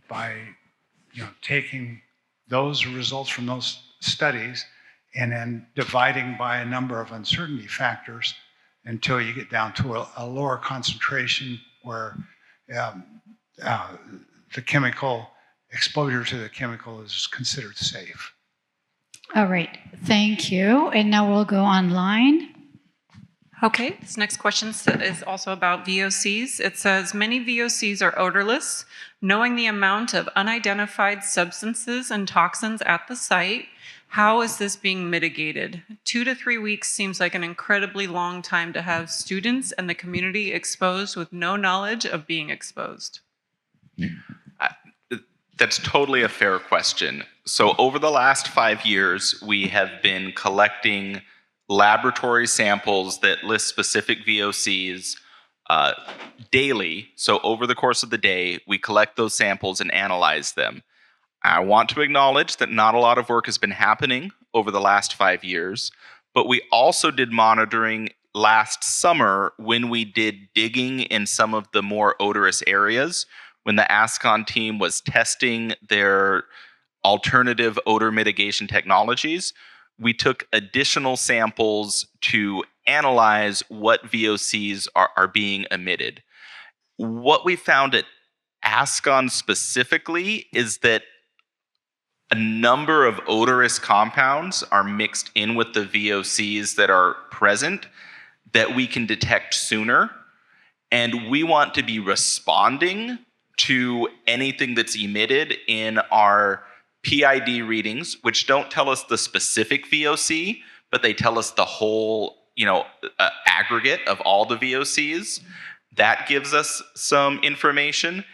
By taking those results from those studies and then dividing by a number of uncertainty factors until you get down to a lower concentration where the chemical exposure to the chemical is considered safe. All right, thank you. And now we'll go online. Okay, this next question is also about VOCs. It says, many VOCs are odorless. Knowing the amount of unidentified substances and toxins at the site, how is this being mitigated? 2 to 3 weeks seems like an incredibly long time to have students and the community exposed with no knowledge of being exposed. That's totally a fair question. So over the last 5 years, we have been collecting laboratory samples that list specific VOCs daily. So over the course of the day, we collect those samples and analyze them. I want to acknowledge that not a lot of work has been happening over the last 5 years, but we also did monitoring last summer when we did digging in some of the more odorous areas, when the Ascon team was testing their alternative odor mitigation technologies. We took additional samples to analyze what VOCs are being emitted. What we found at Ascon specifically is that a number of odorous compounds are mixed in with the VOCs that are present that we can detect sooner. And we want to be responding to anything that's emitted in our PID readings, which don't tell us the specific VOC, but they tell us the whole, aggregate of all the VOCs. That gives us some information.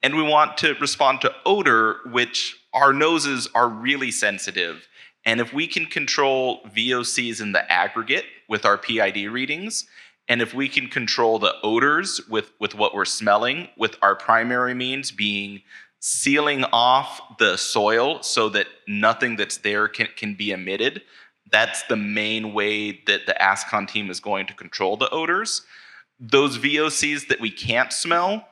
And we want to respond to odor, which our noses are really sensitive. And if we can control VOCs in the aggregate with our PID readings And if we can control the odors with what we're smelling, with our primary means being sealing off the soil so that nothing that's there can be emitted, that's the main way that the Ascon team is going to control the odors. Those VOCs that we can't smell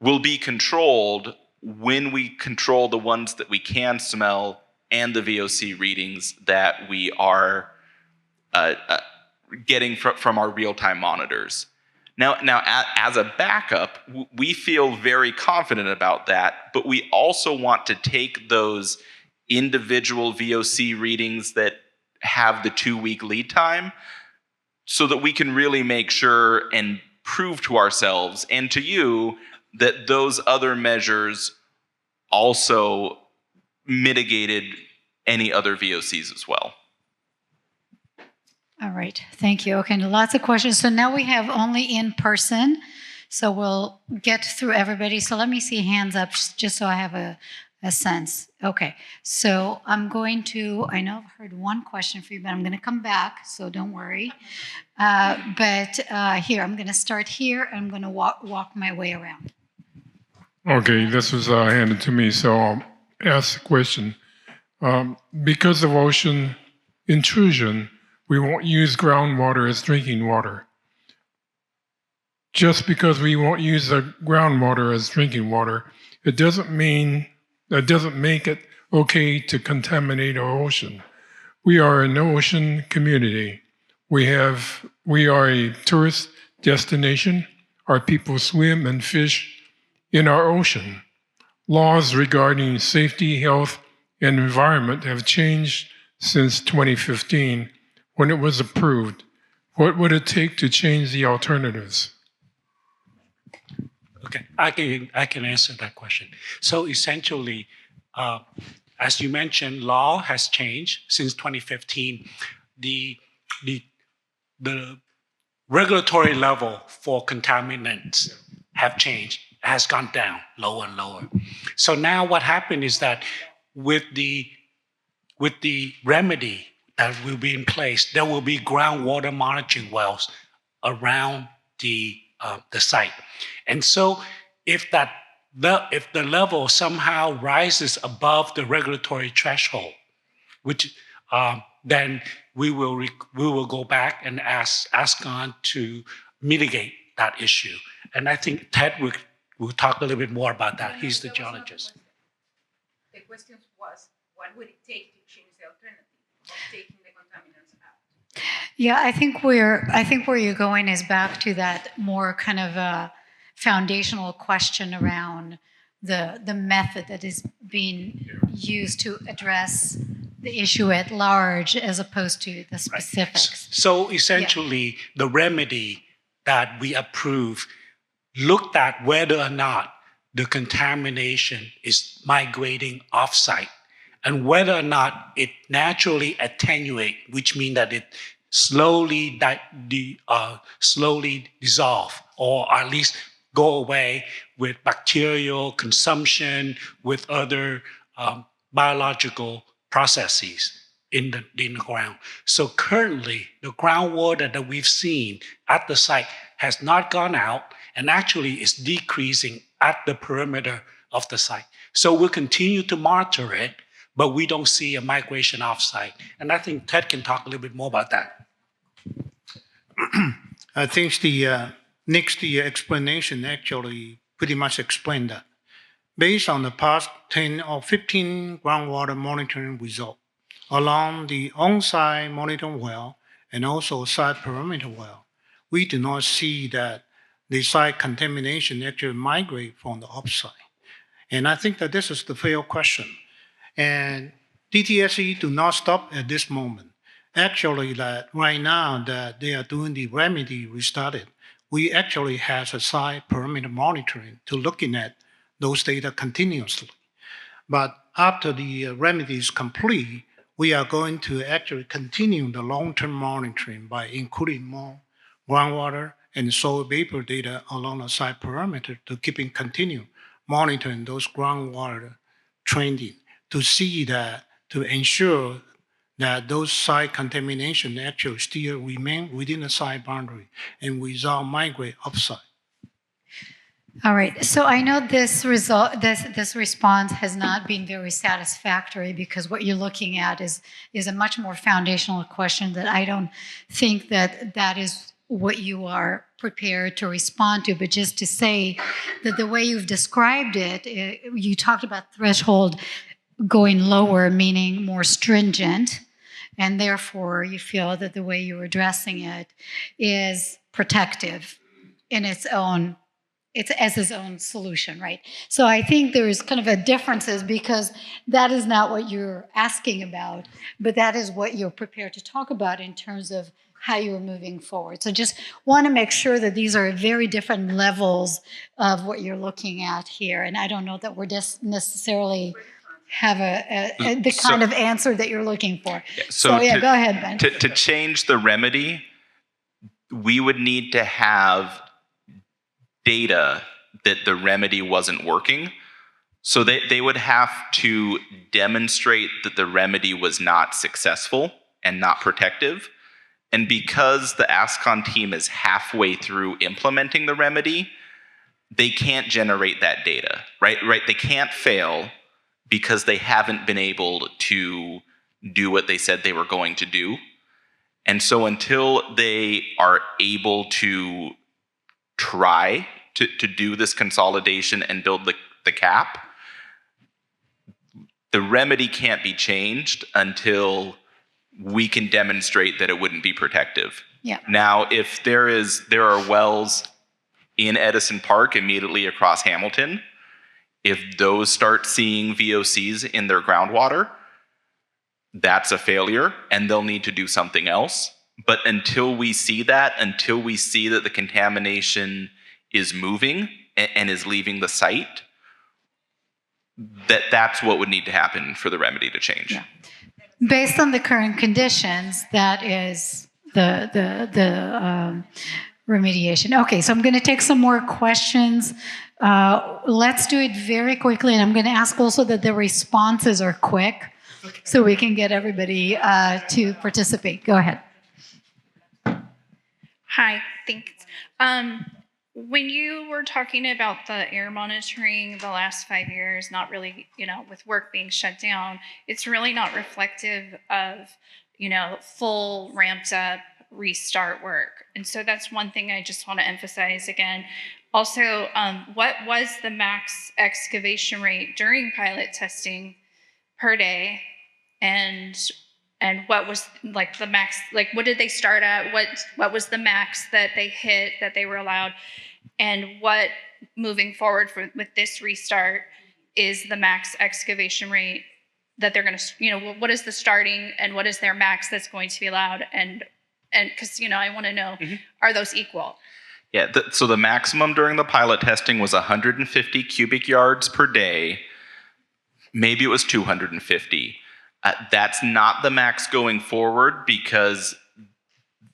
will be controlled when we control the ones that we can smell and the VOC readings that we are getting from our real-time monitors. Now, as a backup, we feel very confident about that, but we also want to take those individual VOC readings that have the 2-week lead time so that we can really make sure and prove to ourselves and to you that those other measures also mitigated any other VOCs as well. All right, thank you. Okay, lots of questions. So now we have only in person, so we'll get through everybody. So let me see hands up just so I have a sense. Okay, so I'm going to, I know I've heard one question for you, but I'm going to come back, so don't worry. Here, I'm going to start here, and I'm going to walk my way around. Okay, this was handed to me, so I'll ask the question. Because of ocean intrusion, we won't use groundwater as drinking water. Just because we won't use the groundwater as drinking water, it doesn't make it okay to contaminate our ocean. We are an ocean community. We are a tourist destination. Our people swim and fish in our ocean. Laws regarding safety, health, and environment have changed since 2015 when it was approved. What would it take to change the alternatives? Okay, I can answer that question. So essentially, as you mentioned, law has changed since 2015. The regulatory level for contaminants have changed, has gone down lower and lower. So now what happened is that with the remedy that will be in place, there will be groundwater monitoring wells around the site. And so if the level somehow rises above the regulatory threshold, which then we will go back and ask Ascon to mitigate that issue. And I think Ted will talk a little bit more about that. He's the geologist. The question was, what would it take to change the alternative of taking the contaminants out? Yeah, I think where you're going is back to that more kind of a foundational question around the method that is being used to address the issue at large as opposed to the specifics. Right. So essentially, the remedy that we approve looked at whether or not the contamination is migrating offsite and whether or not it naturally attenuate, which means that it slowly dissolve or at least go away with bacterial consumption, with other biological processes in the ground. So currently, the groundwater that we've seen at the site has not gone out and actually is decreasing at the perimeter of the site. So we'll continue to monitor it, but we don't see a migration offsite. And I think Ted can talk a little bit more about that. I think the next explanation actually pretty much explained that. Based on the past 10 or 15 groundwater monitoring results along the on-site monitoring well and also site perimeter well, we do not see that the site contamination actually migrate from the offsite. And I think that this is the fair question. And DTSC do not stop at this moment. Actually, that right now that they are doing the remedy restarted, we actually have a site perimeter monitoring to looking at those data continuously. But after the remedy is complete, we are going to actually continue the long-term monitoring by including more groundwater and soil vapor data along the site perimeter to continue monitoring those groundwater trending to see that, to ensure that those site contamination actually still remain within the site boundary and without migrate outside. All right. So I know this response has not been very satisfactory because what you're looking at is a much more foundational question that I don't think that is what you are prepared to respond to. But just to say that the way you've described it, you talked about threshold going lower, meaning more stringent, and therefore you feel that the way you're addressing it is protective in its own. It's as his own solution, right? So I think there's kind of a differences because that is not what you're asking about, but that is what you're prepared to talk about in terms of how you're moving forward. So just want to make sure that these are very different levels of what you're looking at here. And I don't know that we're just necessarily have the kind of answer that you're looking for. So go ahead, Ben. To change the remedy, we would need to have data that the remedy wasn't working. So they would have to demonstrate that the remedy was not successful and not protective. And because the Ascon team is halfway through implementing the remedy, they can't generate that data, right? They can't fail because they haven't been able to do what they said they were going to do. And so until they are able to try to do this consolidation and build the cap, the remedy can't be changed until we can demonstrate that it wouldn't be protective. Yeah. Now, if there are wells in Edison Park immediately across Hamilton, if those start seeing VOCs in their groundwater, that's a failure and they'll need to do something else. But until we see that the contamination is moving and is leaving the site, that's what would need to happen for the remedy to change. Yeah. Based on the current conditions, that is the remediation. Okay, so I'm going to take some more questions. Let's do it very quickly, and I'm going to ask also that the responses are quick so we can get everybody to participate. Go ahead. Hi, thanks. When you were talking about the air monitoring the last 5 years, not really, with work being shut down, it's really not reflective of, full ramped up restart work. And so that's one thing I just want to emphasize again. Also, what was the max excavation rate during pilot testing per day? And what was the max, what did they start at? What was the max that they hit, that they were allowed? And what, moving forward with this restart, is the max excavation rate that they're going to, what is the starting and what is their max that's going to be allowed? And because, I want to know, are those equal? Yeah, so the maximum during the pilot testing was 150 cubic yards per day. Maybe it was 250. That's not the max going forward because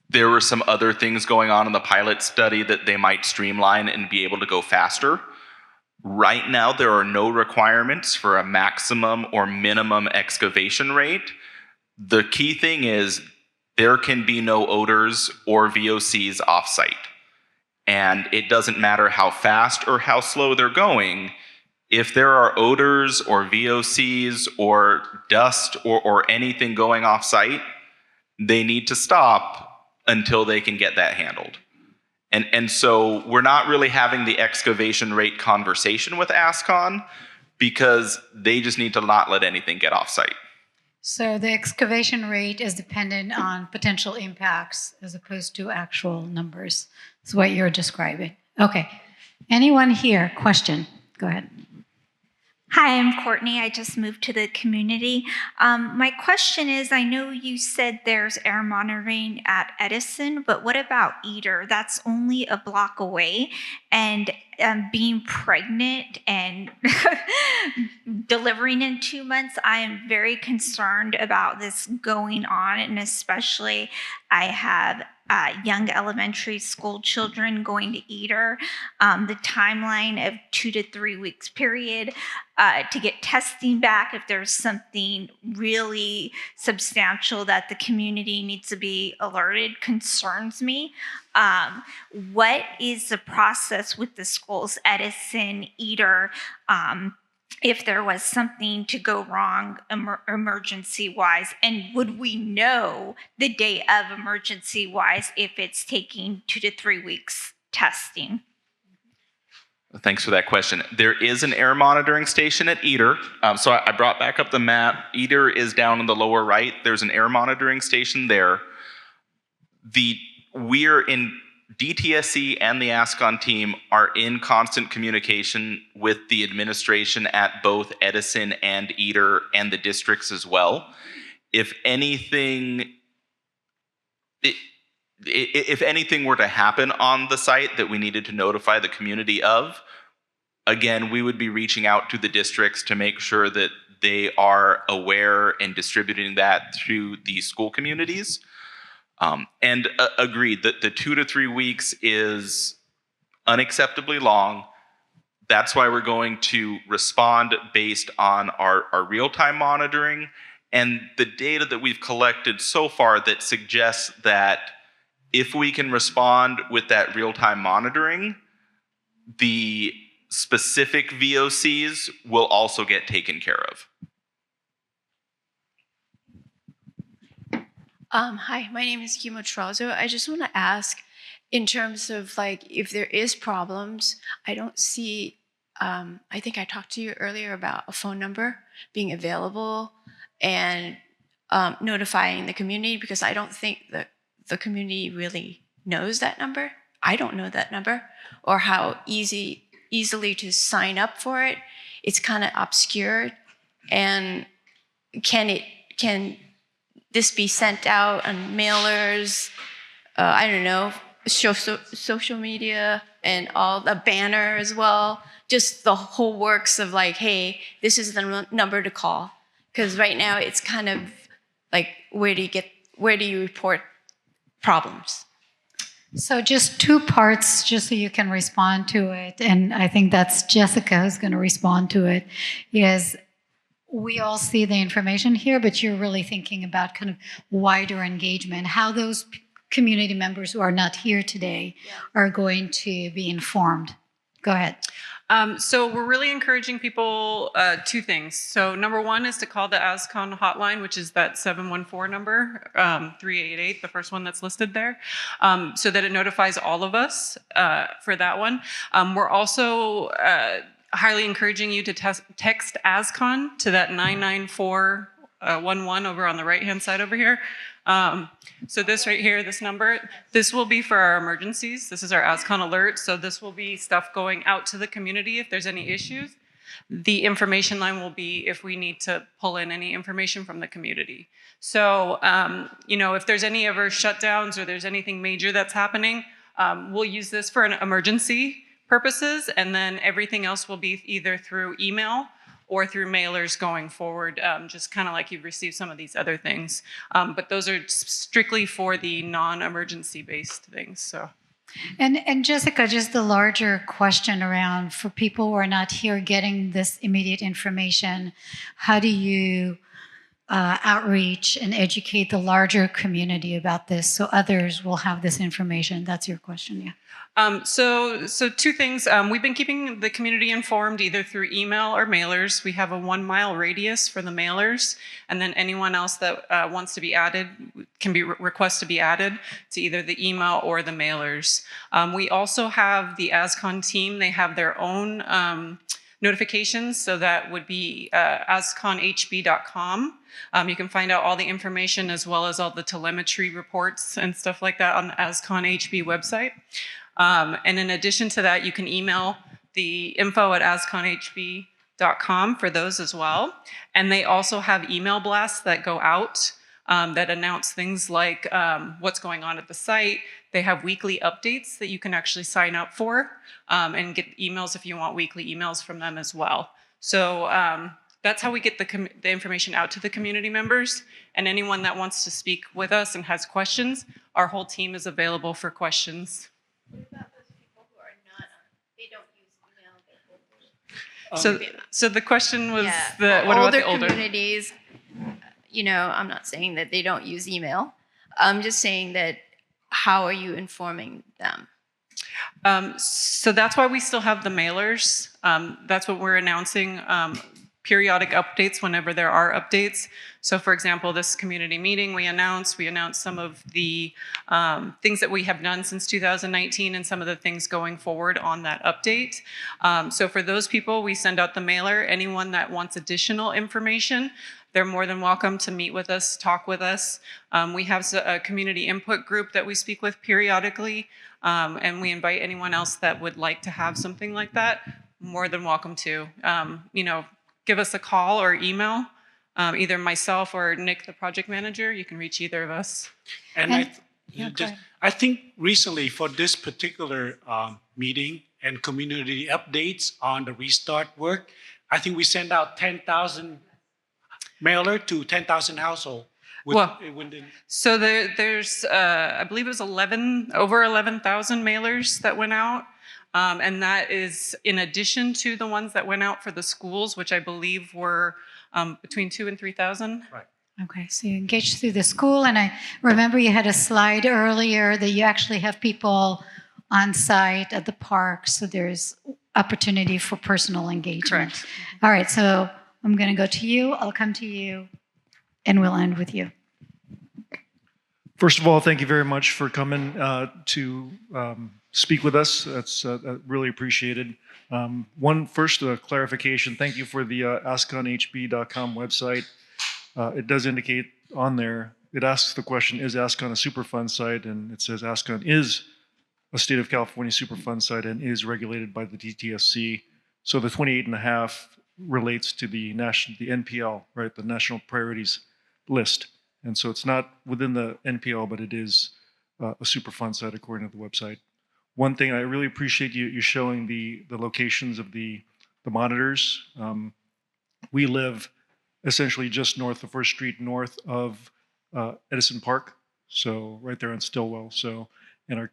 there were some other things going on in the pilot study that they might streamline and be able to go faster. Right now, there are no requirements for a maximum or minimum excavation rate. The key thing is there can be no odors or VOCs offsite. And it doesn't matter how fast or how slow they're going. If there are odors or VOCs or dust or anything going off-site, they need to stop until they can get that handled. And so we're not really having the excavation rate conversation with Ascon because they just need to not let anything get off-site. So the excavation rate is dependent on potential impacts as opposed to actual numbers. That's what you're describing. Okay. Anyone here? Question? Go ahead. Hi, I'm Courtney. I just moved to the community. My question is, I know you said there's air monitoring at Edison, but what about Eder? That's only a block away. And being pregnant and delivering in 2 months, I am very concerned about this going on. And especially, I have young elementary school children going to EATR, the timeline of 2 to 3 weeks period to get testing back if there's something really substantial that the community needs to be alerted concerns me. What is the process with the schools, Edison, EATR, if there was something to go wrong emergency-wise? And would we know the day of emergency-wise if it's taking 2 to 3 weeks testing? Thanks for that question. There is an air monitoring station at EATR. So I brought back up the map. EATR is down in the lower right. There's an air monitoring station there. We're in DTSC and the Ascon team are in constant communication with the administration at both Edison and EATR and the districts as well. If anything were to happen on the site that we needed to notify the community of, again, we would be reaching out to the districts to make sure that they are aware and distributing that through the school communities. And agreed that the 2 to 3 weeks is unacceptably long. That's why we're going to respond based on our real-time monitoring and the data that we've collected so far that suggests that if we can respond with that real-time monitoring, the specific VOCs will also get taken care of. Hi, my name is Kimo Trazo. I just want to ask, in terms of like, if there is problems, I don't see, I think I talked to you earlier about a phone number being available and notifying the community, because I don't think that the community really knows that number. I don't know that number or how easily to sign up for it. It's kind of obscured. And can this be sent out on mailers, I don't know, social media and all the banner as well? Just the whole works of like, hey, this is the number to call. Because right now it's kind of like, where do you report problems? So just 2 parts, just so you can respond to it. And I think that's Jessica who's going to respond to it, is we all see the information here, but you're really thinking about kind of wider engagement, how those community members who are not here today are going to be informed. Go ahead. So we're really encouraging people 2 things. So number 1 is to call the Ascon hotline, which is that 714 number, 388, the first one that's listed there, so that it notifies all of us for that one. We're also highly encouraging you to text Ascon to that 99411 over on the right-hand side over here. So this right here, this number, this will be for our emergencies. This is our Ascon alert. So this will be stuff going out to the community if there's any issues. The information line will be if we need to pull in any information from the community. So, if there's any ever shutdowns or there's anything major that's happening, we'll use this for an emergency purposes, and then everything else will be either through email or through mailers going forward, just kind of like you've received some of these other things. But those are strictly for the non-emergency based things. So. And Jessica, just the larger question around, for people who are not here getting this immediate information, how do you outreach and educate the larger community about this so others will have this information? That's your question, yeah. So 2 things. We've been keeping the community informed either through email or mailers. We have a 1-mile radius for the mailers, and then anyone else that wants to be added can be request to be added to either the email or the mailers. We also have the Ascon team. They have their own notifications, so that would be asconhb.com. You can find out all the information as well as all the telemetry reports and stuff like that on the Ascon HB website. And in addition to that, you can email the info@asconhb.com for those as well. And they also have email blasts that go out that announce things like what's going on at the site. They have weekly updates that you can actually sign up for and get emails if you want weekly emails from them as well. So that's how we get the information out to the community members. And anyone that wants to speak with us and has questions, our whole team is available for questions. So the question was, what about the older communities? You know, I'm not saying that they don't use email. I'm just saying that how are you informing them? So that's why we still have the mailers. That's what we're announcing, periodic updates whenever there are updates. So for example, this community meeting we announced some of the things that we have done since 2019 and some of the things going forward on that update. So for those people, we send out the mailer. Anyone that wants additional information, they're more than welcome to meet with us, talk with us. We have a community input group that we speak with periodically, and we invite anyone else that would like to have something like that, more than welcome to. You know, give us a call or email, either myself or Nick, the project manager. You can reach either of us. And I think recently for this particular meeting and community updates on the restart work, I think we sent out 10,000 mailer to 10,000 households. So there's, I believe it was over 11,000 mailers that went out. And that is in addition to the ones that went out for the schools, which I believe were between 2,000 and 3,000. Right. Okay, so you engage through the school, and I remember you had a slide earlier that you actually have people on site at the park, so there's opportunity for personal engagement. Correct. All right, so I'm going to go to you, I'll come to you, and we'll end with you. First of all, thank you very much for coming to speak with us. That's really appreciated. First clarification, thank you for the asconhb.com website. It does indicate on there, it asks the question, is Ascon a Superfund site? And it says Ascon is a state of California Superfund site and is regulated by the DTSC. So the 28.5 relates to the NPL, right? The National Priorities List. And so it's not within the NPL, but it is a Superfund site according to the website. One thing I really appreciate you showing the locations of the monitors. We live essentially just north of 1st Street, north of Edison Park, so right there on Stillwell. So, and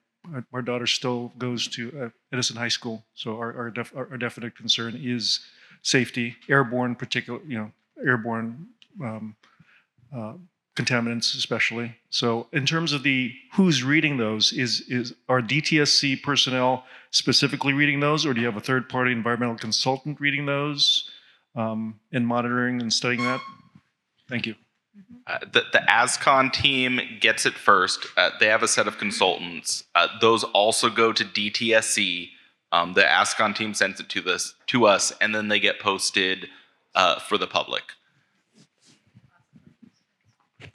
our daughter still goes to Edison High School. So our definite concern is safety, airborne, airborne contaminants especially. So in terms of who's reading those, are DTSC personnel specifically reading those, or do you have a third-party environmental consultant reading those and monitoring and studying that? Thank you. The Ascon team gets it first. They have a set of consultants. Those also go to DTSC. The Ascon team sends it to us, and then they get posted for the public.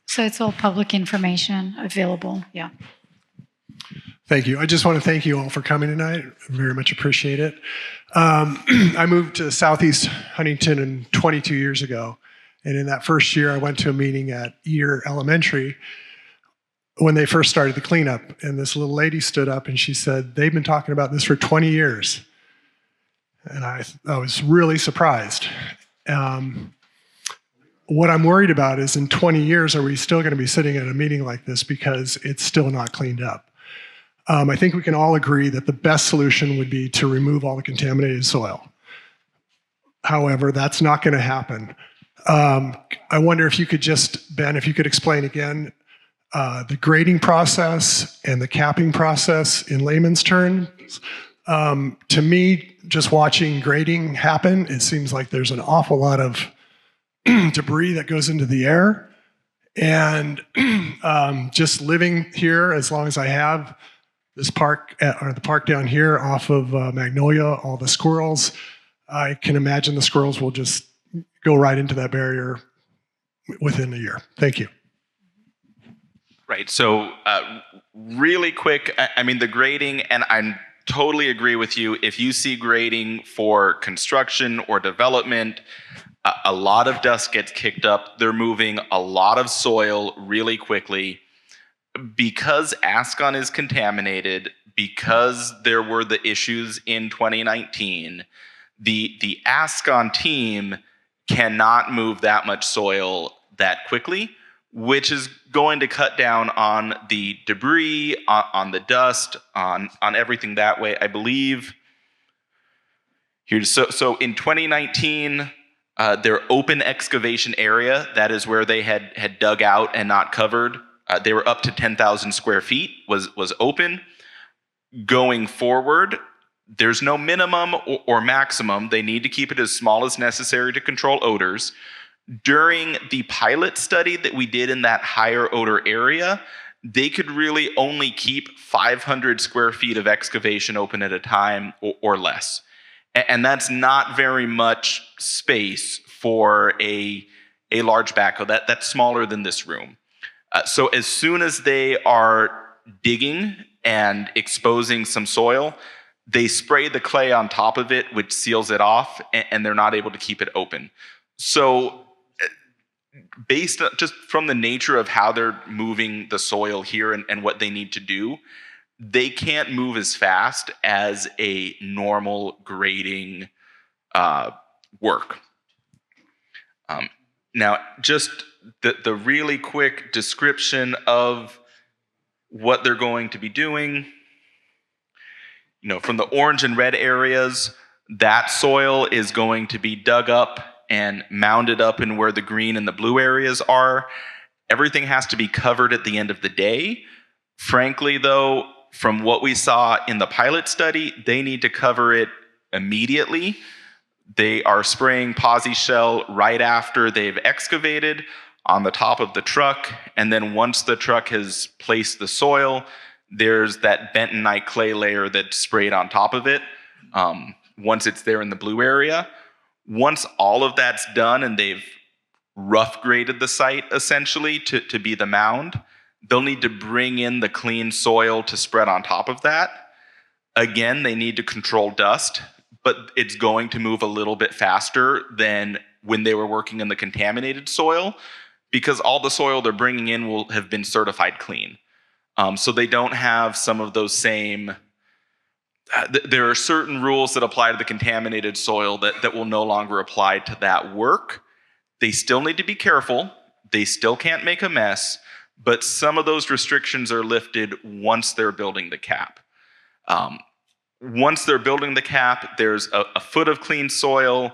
So it's all public information available, yeah. Thank you. I just want to thank you all for coming tonight. I very much appreciate it. I moved to Southeast Huntington 22 years ago. And in that first year, I went to a meeting at Ear Elementary when they first started the cleanup. And this little lady stood up and she said, they've been talking about this for 20 years. And I was really surprised. What I'm worried about is in 20 years, are we still going to be sitting at a meeting like this because it's still not cleaned up? I think we can all agree that the best solution would be to remove all the contaminated soil. However, that's not going to happen. I wonder if you could Ben, if you could explain again the grading process and the capping process in layman's terms. To me, just watching grading happen, it seems like there's an awful lot of debris that goes into the air. And just living here as long as I have, this park, or the park down here off of Magnolia, all the squirrels, I can imagine the squirrels will just go right into that barrier within a year. Thank you. Right, so really quick, I mean the grading, and I totally agree with you. If you see grading for construction or development, a lot of dust gets kicked up. They're moving a lot of soil really quickly. Because Ascon is contaminated, because there were the issues in 2019, the Ascon team cannot move that much soil that quickly, which is going to cut down on the debris, on the dust, on everything that way. I believe here. So in 2019, their open excavation area, that is where they had dug out and not covered, they were up to 10,000 square feet was open. Going forward, there's no minimum or maximum. They need to keep it as small as necessary to control odors. During the pilot study that we did in that higher odor area, they could really only keep 500 square feet of excavation open at a time or less. And that's not very much space for a large backhoe. That's smaller than this room. So as soon as they are digging and exposing some soil, they spray the clay on top of it, which seals it off, and they're not able to keep it open. So based just from the nature of how they're moving the soil here and what they need to do, they can't move as fast as a normal grading work. Now, just the really quick description of what they're going to be doing. You know, from the orange and red areas, that soil is going to be dug up and mounded up in where the green and the blue areas are. Everything has to be covered at the end of the day. Frankly, though, from what we saw in the pilot study, they need to cover it immediately. They are spraying posi shell right after they've excavated on the top of the truck, and then once the truck has placed the soil, there's that bentonite clay layer that's sprayed on top of it once it's there in the blue area. Once all of that's done and they've rough graded the site essentially to be the mound, they'll need to bring in the clean soil to spread on top of that. Again, they need to control dust, but it's going to move a little bit faster than when they were working in the contaminated soil, because all the soil they're bringing in will have been certified clean. So they don't have some of those same, there are certain rules that apply to the contaminated soil that will no longer apply to that work. They still need to be careful. They still can't make a mess, but some of those restrictions are lifted once they're building the cap. Once they're building the cap, there's a foot of clean soil,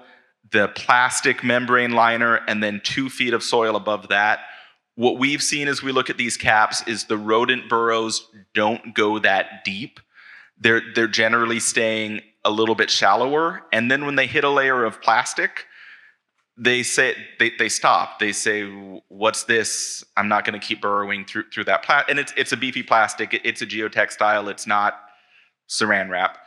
the plastic membrane liner, and then 2 feet of soil above that. What we've seen as we look at these caps is the rodent burrows don't go that deep. They're generally staying a little bit shallower, and then when they hit a layer of plastic, they stop. They say, "What's this? I'm not going to keep burrowing through that plastic." And it's a beefy plastic. It's a geotextile. It's not Saran wrap.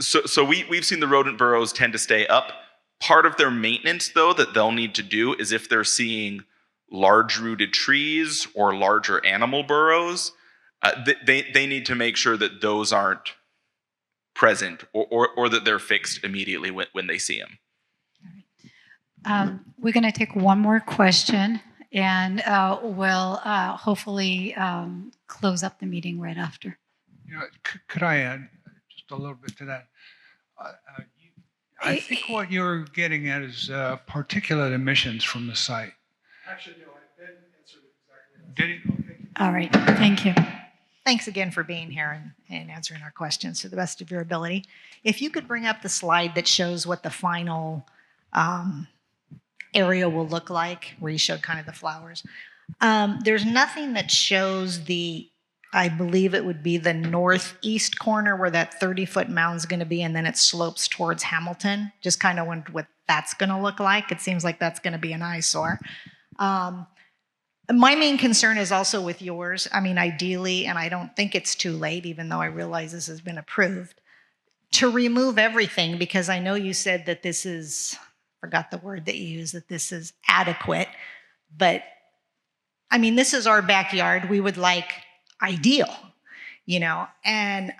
So we've seen the rodent burrows tend to stay up. Part of their maintenance, though, that they'll need to do is if they're seeing large rooted trees or larger animal burrows, they need to make sure that those aren't present or that they're fixed immediately when they see them. We're going to take one more question, and we'll hopefully close up the meeting right after. You know, could I add just a little bit to that? I think what you're getting at is particulate emissions from the site. Actually, no, Ben answered it exactly. Did he? Okay. All right, thank you. Thanks again for being here and answering our questions to the best of your ability. If you could bring up the slide that shows what the final area will look like, where you showed kind of the flowers. There's nothing that shows I believe it would be the northeast corner where that 30-foot mound's going to be, and then it slopes towards Hamilton. Just kind of wondered what that's going to look like. It seems like that's going to be an eyesore. My main concern is also with yours. I mean, ideally, and I don't think it's too late, even though I realize this has been approved, to remove everything, because I know you said that this is, forgot the word that you used, that this is adequate. But, I mean, this is our backyard. We would like ideal, you know, and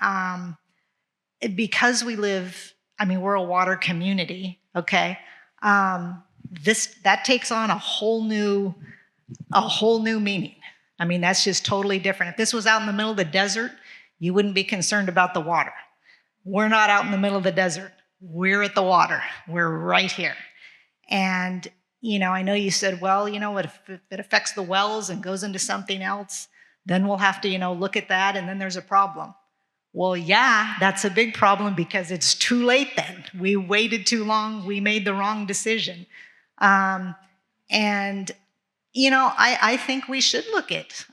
because we live, I mean, we're a water community, okay? That takes on a whole new meaning. I mean, that's just totally different. If this was out in the middle of the desert, you wouldn't be concerned about the water. We're not out in the middle of the desert. We're at the water. We're right here. And, I know you said, well, if it affects the wells and goes into something else, then we'll have to, look at that, and then there's a problem. Well, yeah, that's a big problem because it's too late then. We waited too long. We made the wrong decision. I think we should look at,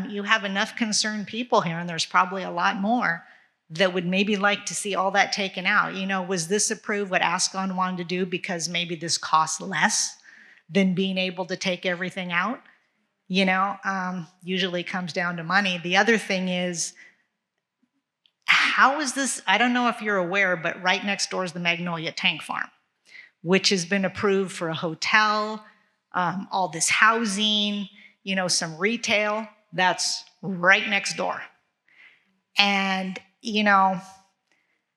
you have enough concerned people here, and there's probably a lot more that would maybe like to see all that taken out. Was this approved what Ascon wanted to do because maybe this costs less than being able to take everything out? Usually comes down to money. The other thing is, how is this? I don't know if you're aware, but right next door is the Magnolia Tank Farm, which has been approved for a hotel, all this housing, some retail. That's right next door. And,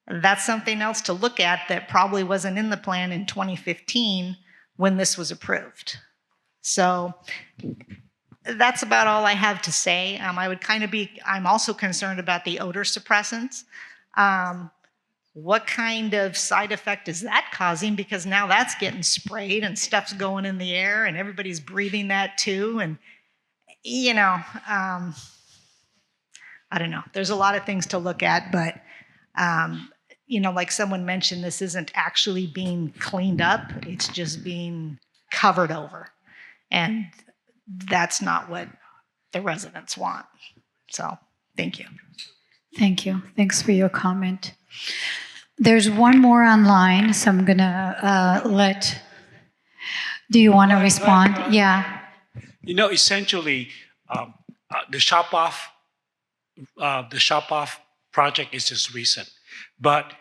that's something else to look at that probably wasn't in the plan in 2015 when this was approved. So that's about all I have to say. I'm also concerned about the odor suppressants. What kind of side effect is that causing? Because now that's getting sprayed and stuff's going in the air and everybody's breathing that too. And, I don't know. There's a lot of things to look at, but, like someone mentioned, this isn't actually being cleaned up. It's just being covered over. And that's not what the residents want. So, thank you. Thank you. Thanks for your comment. There's one more online, so I'm going to do you want to respond? Yeah. Essentially, the shop-off project is just recent. But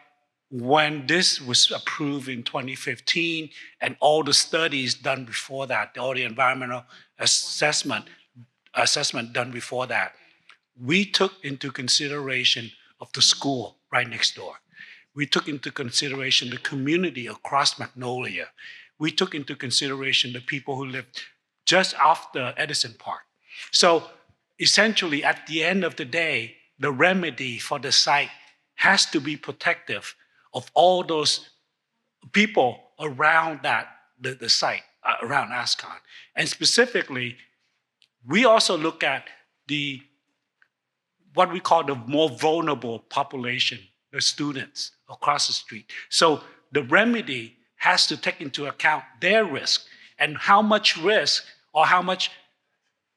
when this was approved in 2015 and all the studies done before that, all the environmental assessment done before that, we took into consideration of the school right next door. We took into consideration the community across Magnolia. We took into consideration the people who lived just off the Edison Park. So essentially, at the end of the day, the remedy for the site has to be protective of all those people around the site, around Ascon. And specifically, we also look at what we call the more vulnerable population, the students across the street. So the remedy has to take into account their risk and how much risk or how much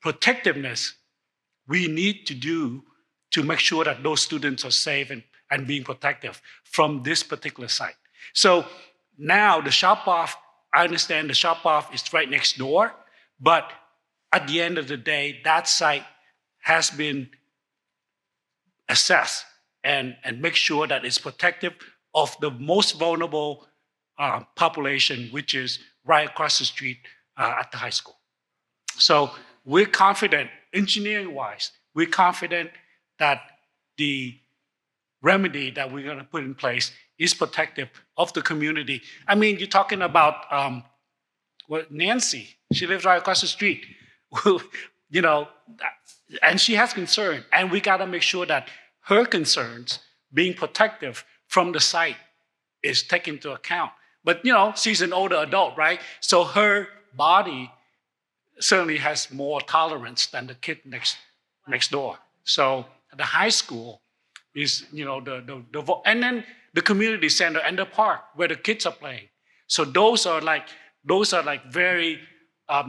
protectiveness we need to do to make sure that those students are safe and being protective from this particular site. So now the shop-off, I understand the shop-off is right next door, but at the end of the day, that site has been assessed and make sure that it's protective of the most vulnerable population, which is right across the street at the high school. So we're confident, engineering-wise, we're confident that the remedy that we're going to put in place is protective of the community. I mean, you're talking about Nancy. She lives right across the street. And she has concern, and we got to make sure that her concerns, being protective from the site, is taken into account. But she's an older adult, right? So her body certainly has more tolerance than the kid next door. So the high school is, and then the community center and the park where the kids are playing. So those are very,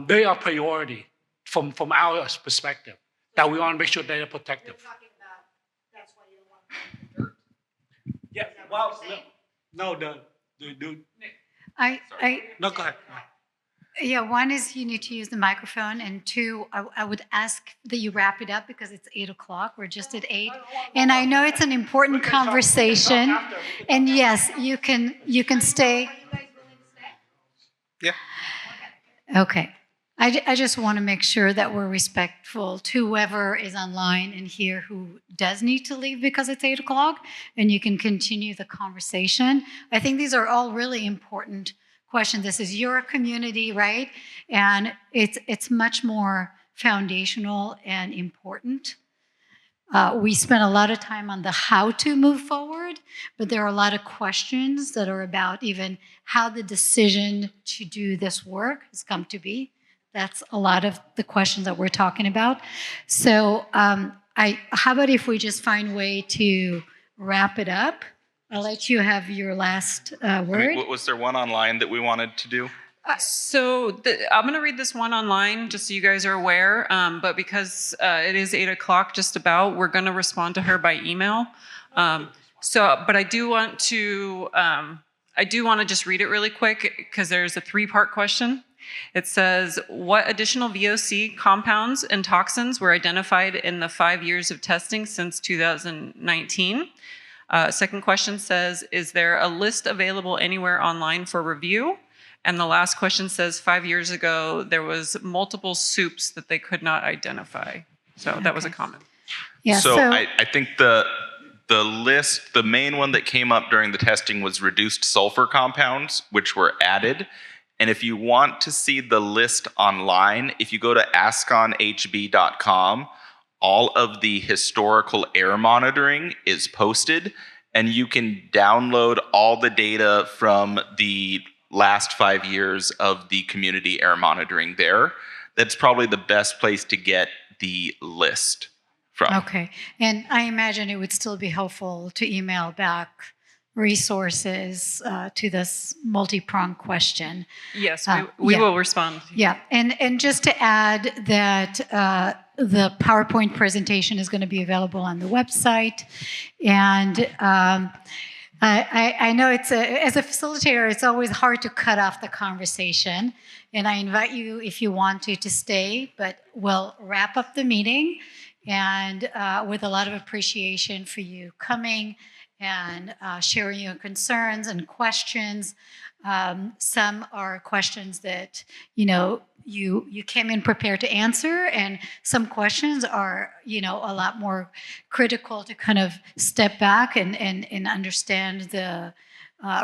they are priority from our perspective, that we want to make sure they are protective. You're talking about that's why you don't want to dirt. Yeah, well, no, no, go ahead. Yeah, one is you need to use the microphone, and two, I would ask that you wrap it up because it's 8:00. We're just at 8, and I know it's an important conversation. And yes, you can stay. Yeah. Okay. I just want to make sure that we're respectful to whoever is online and here who does need to leave because it's 8:00, and you can continue the conversation. I think these are all really important questions. This is your community, right? And it's much more foundational and important. We spent a lot of time on the how to move forward, but there are a lot of questions that are about even how the decision to do this work has come to be. That's a lot of the questions that we're talking about. So how about if we just find a way to wrap it up? I'll let you have your last word. Was there one online that we wanted to do? I'm going to read this one online just so you guys are aware. But because it is 8 o'clock just about, we're going to respond to her by email. But I do want to just read it really quick because there's a 3-part question. It says, what additional VOC compounds and toxins were identified in the 5 years of testing since 2019? Second question says, is there a list available anywhere online for review? And the last question says, 5 years ago, there was multiple soups that they could not identify. So that was a comment. Yeah, so I think the list, the main one that came up during the testing was reduced sulfur compounds, which were added. And if you want to see the list online, if you go to asconhb.com, all of the historical air monitoring is posted, and you can download all the data from the last 5 years of the community air monitoring there. That's probably the best place to get the list from. Okay. And I imagine it would still be helpful to email back resources to this multi-pronged question. Yes, we will respond. Yeah. And just to add that the PowerPoint presentation is going to be available on the website. And I know as a facilitator, it's always hard to cut off the conversation. And I invite you, if you want to stay, but we'll wrap up the meeting and with a lot of appreciation for you coming and sharing your concerns and questions. Some are questions that, you came in prepared to answer, and some questions are, a lot more critical to kind of step back and understand the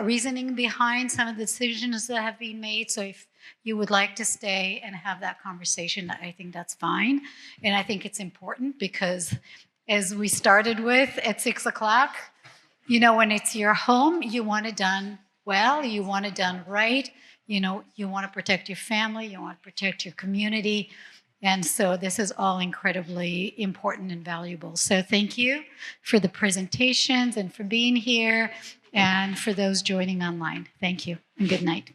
reasoning behind some of the decisions that have been made. So if you would like to stay and have that conversation, I think that's fine. And I think it's important because as we started with at 6 o'clock, when it's your home, you want it done well, you want it done right. You want to protect your family, you want to protect your community. And so this is all incredibly important and valuable. So thank you for the presentations and for being here and for those joining online. Thank you and good night.